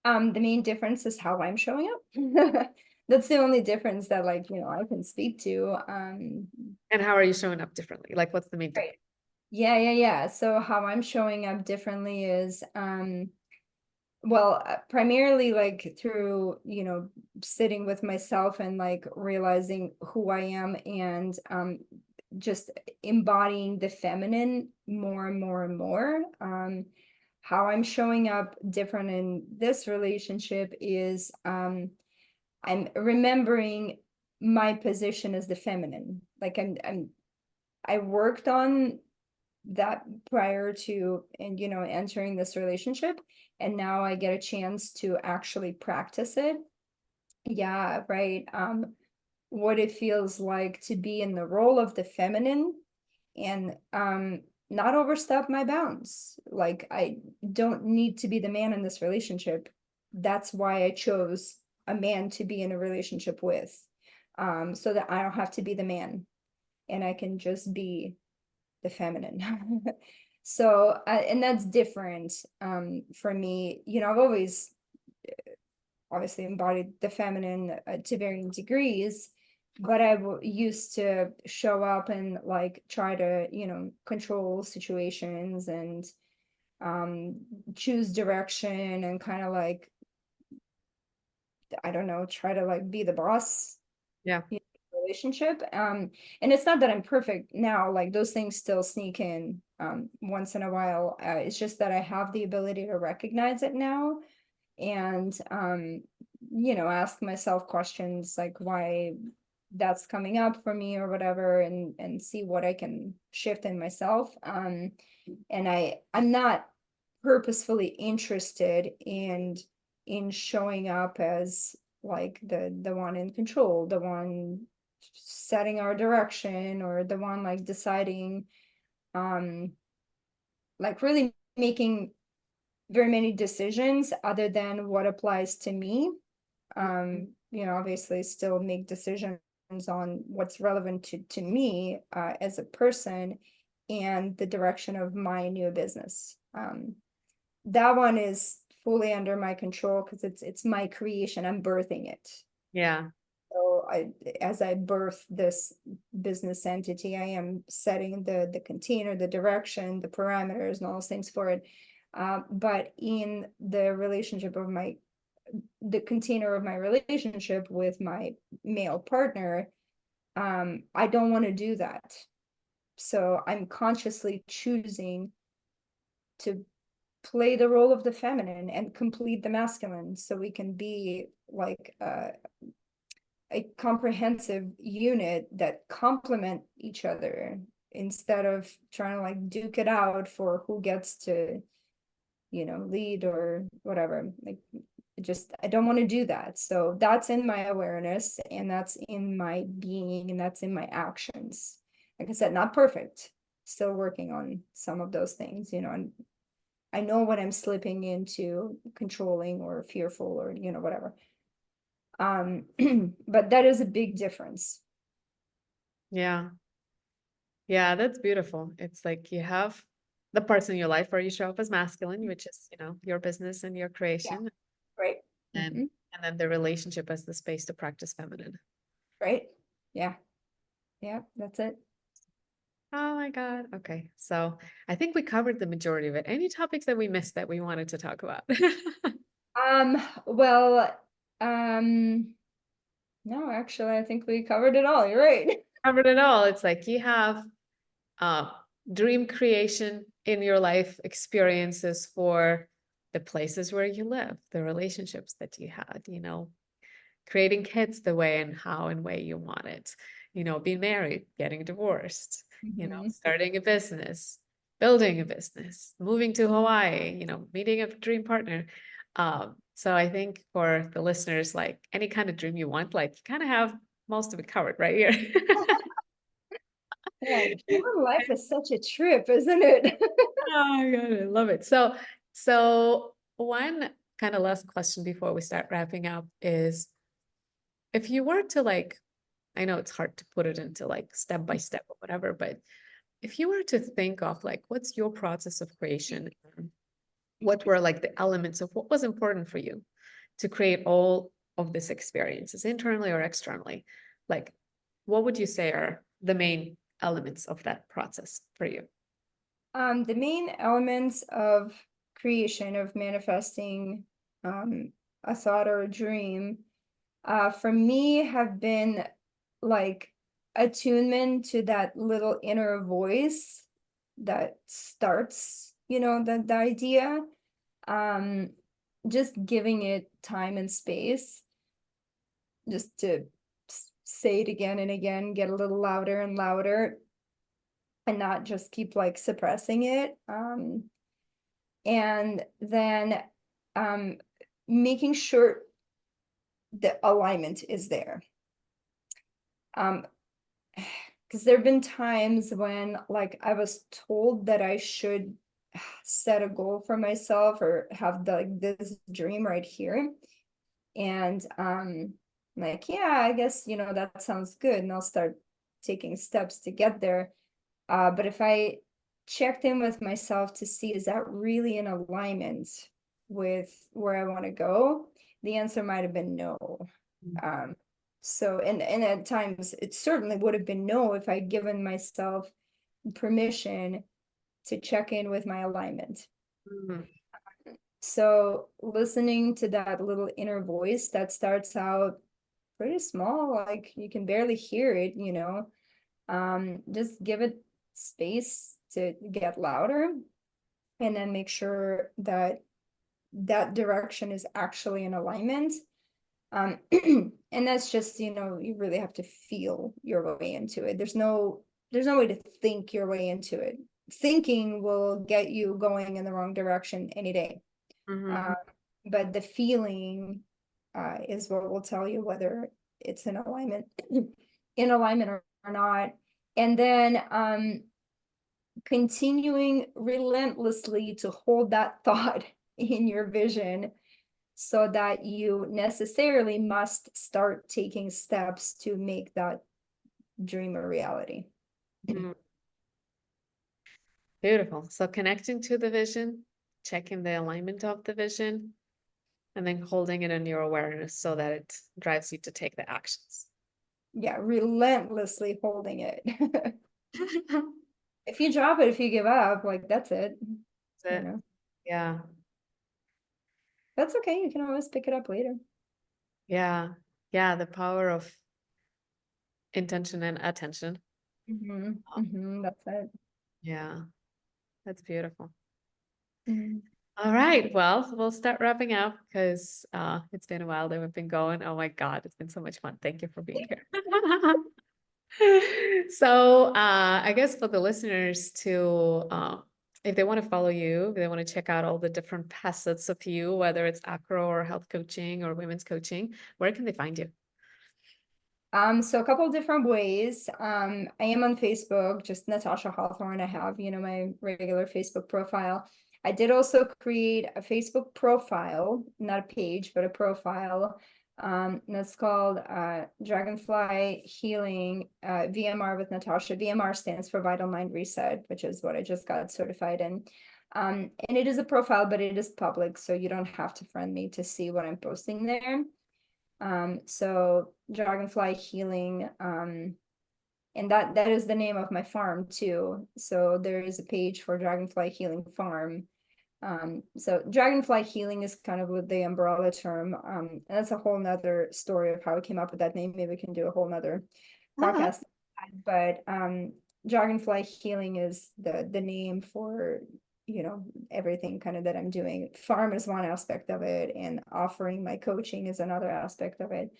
the main difference is how I'm showing up. That's the only difference that like, I can speak to. And how are you showing up differently? Like, what's the main Right. difference? Yeah, yeah, yeah. So how I'm showing up differently is well, primarily like through, sitting with myself and like realizing who I am and just embodying the feminine more and more and more. How I'm showing up different in this relationship is I'm remembering my position as the feminine. Like I worked on that prior to and entering this relationship, and now I get a chance to actually practice it. Yeah, right. What it feels like to be in the role of the feminine and not overstep my bounds. Like I don't need to be the man in this relationship. That's why I chose a man to be in a relationship with, so that I don't have to be the man and I can just be the feminine. So and that's different for me. I've always obviously embodied the feminine to varying degrees, but I used to show up and like try to, control situations and choose direction and kind of like, I don't know, try to like be the boss Yeah. relationship. And it's not that I'm perfect now, like those things still sneak in once in a while. It's just that I have the ability to recognize it now and ask myself questions like why that's coming up for me or whatever, and see what I can shift in myself. And I'm not purposefully interested in showing up as like the one in control, the one setting our direction, or the one like deciding, um like really making very many decisions other than what applies to me. Obviously still make decisions on what's relevant to me as a person and the direction of my new business. That one is fully under my control because it's my creation. I'm birthing it. Yeah. So as I birth this business entity, I am setting the container, the direction, the parameters, and all those things for it. But in the container of my relationship with my male partner, I don't want to do that. So I'm consciously choosing to play the role of the feminine and complete the masculine, so we can be like a comprehensive unit that complement each other, instead of trying to like duke it out for who gets to lead or whatever. Like, I don't want to do that. So that's in my awareness, and that's in my being, and that's in my actions. Like I said, not perfect, still working on some of those things, and I know when I'm slipping into controlling or fearful or whatever. But that is a big difference. Yeah. Yeah, that's beautiful. It's like you have the parts in your life where you show up as masculine, which is, your business and your Yeah, creation, right. and and then the relationship as the space to practice feminine. Right. Yeah. Yeah, that's it. Oh my God. Okay. So I think we covered the majority of it. Any topics that we missed that we wanted to talk about? Well, um, no, actually, I think we covered it all. You're right. Covered it all. It's like you have uh, dream creation in your life experiences for the places where you live, the relationships that you had, creating kids the way and how and way you want it, being married, getting divorced, Mhm. starting a business, building a business, moving to Hawaii, meeting a dream partner. So I think for the listeners, like any kind of dream you want, like you kind of have most of it covered right here. Yeah, human life is such a trip, isn't it? Oh my God, I love it. So one kind of last question before we start wrapping up is if you were to like, I know it's hard to put it into like step by step or whatever, but if you were to think of like, what's your process of creation? What were like the elements of what was important for you to create all of these experiences internally or externally? Like, what would you say are the main elements of that process for you? The main elements of creation, of manifesting a thought or a dream, for me have been like attunement to that little inner voice that starts, the idea. Um, just giving it time and space, just to say it again and again, get a little louder and louder, and not just keep like suppressing it. And then um, making sure the alignment is there. Because there have been times when like I was told that I should set a goal for myself or have like this dream right here. And like, yeah, I guess, that sounds good. And I'll start taking steps to get there. But if I checked in with myself to see, is that really in alignment with where I want to go? the answer might have been no. Mm. So, and at times it certainly would have been no if I'd given myself permission to check in with my alignment. Mm. So listening to that little inner voice that starts out pretty small, like you can barely hear it, just give it space to get louder, and then make sure that that direction is actually in alignment. And that's just, you really have to feel your way into it. There's no way to think your way into it. Thinking will get you going in the wrong direction any day. Mhm. Uh, but the feeling is what will tell you whether it's in alignment, or not. And then continuing relentlessly to hold that thought in your vision, so that you necessarily must start taking steps to make that dream a reality. Mm. Beautiful. So connecting to the vision, checking the alignment of the vision, and then holding it in your awareness so that it drives you to take the actions. Yeah, relentlessly holding it. That's If you drop it, if you give up, like that's it. You it. know, Yeah. that's okay. You can always pick it up later. Yeah. Yeah. The power of intention and attention. That's it. Yeah. That's beautiful. Mhm. All right. Well, we'll start wrapping up because it's been a while that we've been going. Oh my God, it's been so much fun. Thank you for being here. So I guess for the listeners to, if they want to follow you, if they want to check out all the different facets of you, whether it's acro or health coaching or women's coaching, where can they find you? So a couple of different ways. I am on Facebook, just Natasha Hawthorn. I have, my regular Facebook profile. I did also create a Facebook profile, not a page, but a profile. And that's called Dragonfly Healing VMR with Natasha. VMR stands for Vital Mind Reset, which is what I just got certified in. And it is a profile, but it is public, so you don't have to friend me to see what I'm posting there. So Dragonfly Healing, and that is the name of my farm too. So there is a page for Dragonfly Healing Farm. So Dragonfly Healing is kind of the umbrella term. And that's a whole nother story of how I came up with that name. Maybe we can do a whole nother Uh-huh. podcast. But Dragonfly Healing is the name for, everything kind of that I'm doing. Farm is one aspect of it, and offering my coaching is another aspect of it.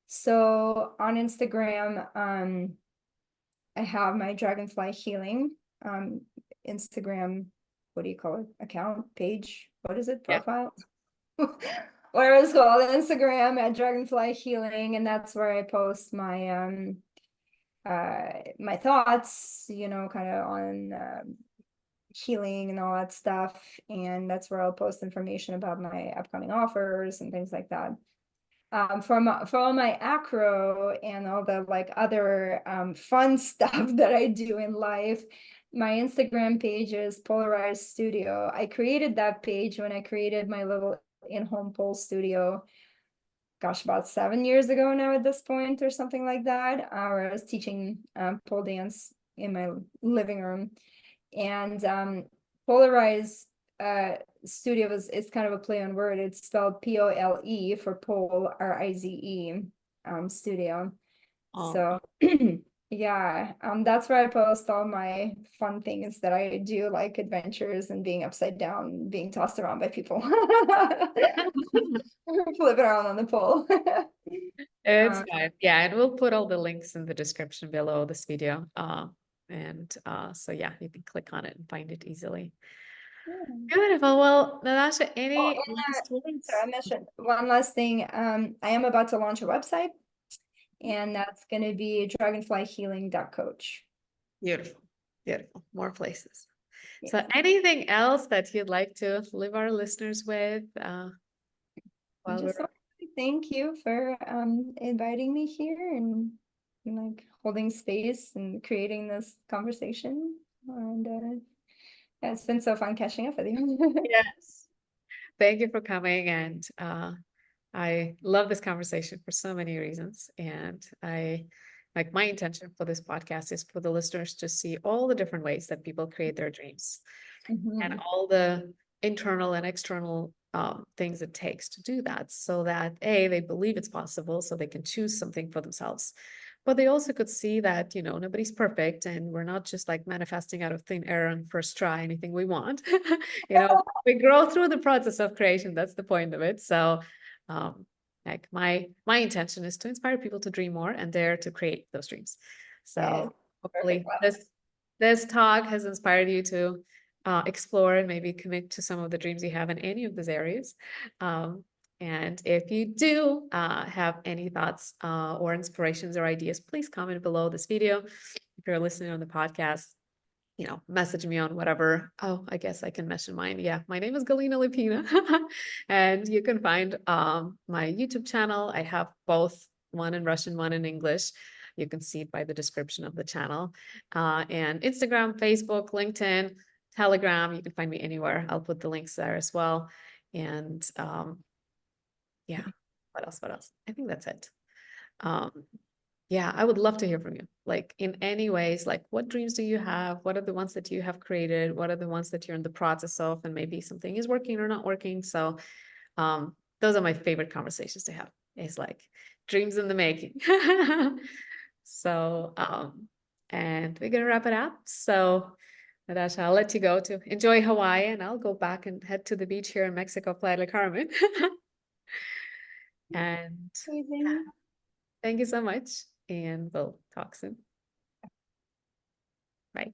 So on Instagram, I have my Dragonfly Healing um Instagram, what do you call it? Account, page, what is it? Yeah. Profile? Whatever it's called, Instagram at Dragonfly Healing, and that's where I post my thoughts, kind of on healing and all that stuff. And that's where I'll post information about my upcoming offers and things like that. For all my acro and all the like other fun stuff that I do in life, my Instagram page is Polarized Studio. I created that page when I created my little in-home pole studio, gosh, about 7 years ago now at this point, or something like that, where I was teaching pole dance in my living room. And Polarized Studio is kind of a play on word. It's spelled Pole for pole, Rize, studio. Oh, So yeah, that's where I post all my fun things that I do, like adventures and being upside down, being tossed around by people. Flipping around on the pole. it's Um, fine. Yeah, and we'll put all the links in the description below this video. So yeah, you can click on it and find it easily. yeah. Beautiful. Well, Natasha, Oh, any and last sorry, words? I mentioned one last thing. I am about to launch a website, and that's going to be dragonflyhealing.coach. Beautiful. Beautiful. More places. Yeah. So anything else that you'd like to leave our listeners with And while we're just want to thank you for inviting me here, and like holding space and creating this conversation. And yeah, it's been so fun catching up with you. Yes. Thank you for coming and I love this conversation for so many reasons. And my intention for this podcast is for the listeners to see all the different ways that people create their dreams and Mhm. all the internal and external things it takes to do that, so that A, they believe it's possible, so they can choose something for themselves. But they also could see that, nobody's perfect and we're not just like manifesting out of thin air on first try anything we want. We grow through the process of creation. That's the point of it. So um, like my intention is to inspire people to dream more and dare to create those dreams. Yes. So Perfect. hopefully Wow. this talk has inspired you to explore and maybe commit to some of the dreams you have in any of these areas. Um, and if you do have any thoughts or inspirations or ideas, please comment below this video. If you're listening on the podcast, message me on whatever. Oh, I guess I can mention mine. Yeah, my name is Galina Lipina. And you can find my YouTube channel. I have both, one in Russian, one in English. You can see it by the description of the channel. And Instagram, Facebook, LinkedIn, Telegram. You can find me anywhere. I'll put the links there as well. And yeah, what else? What else? I think that's it. Um, yeah, I would love to hear from you. Like in any ways, like what dreams do you have? What are the ones that you have created? What are the ones that you're in the process of? And maybe something is working or not working. So those are my favorite conversations to have. It's like dreams in the making. So and we're gonna wrap it up. So Natasha, I'll let you go to enjoy Hawaii and I'll go back and head to the beach here in Mexico, Playa del Carmen. And Amazing. thank you so much. And we'll talk soon. Bye.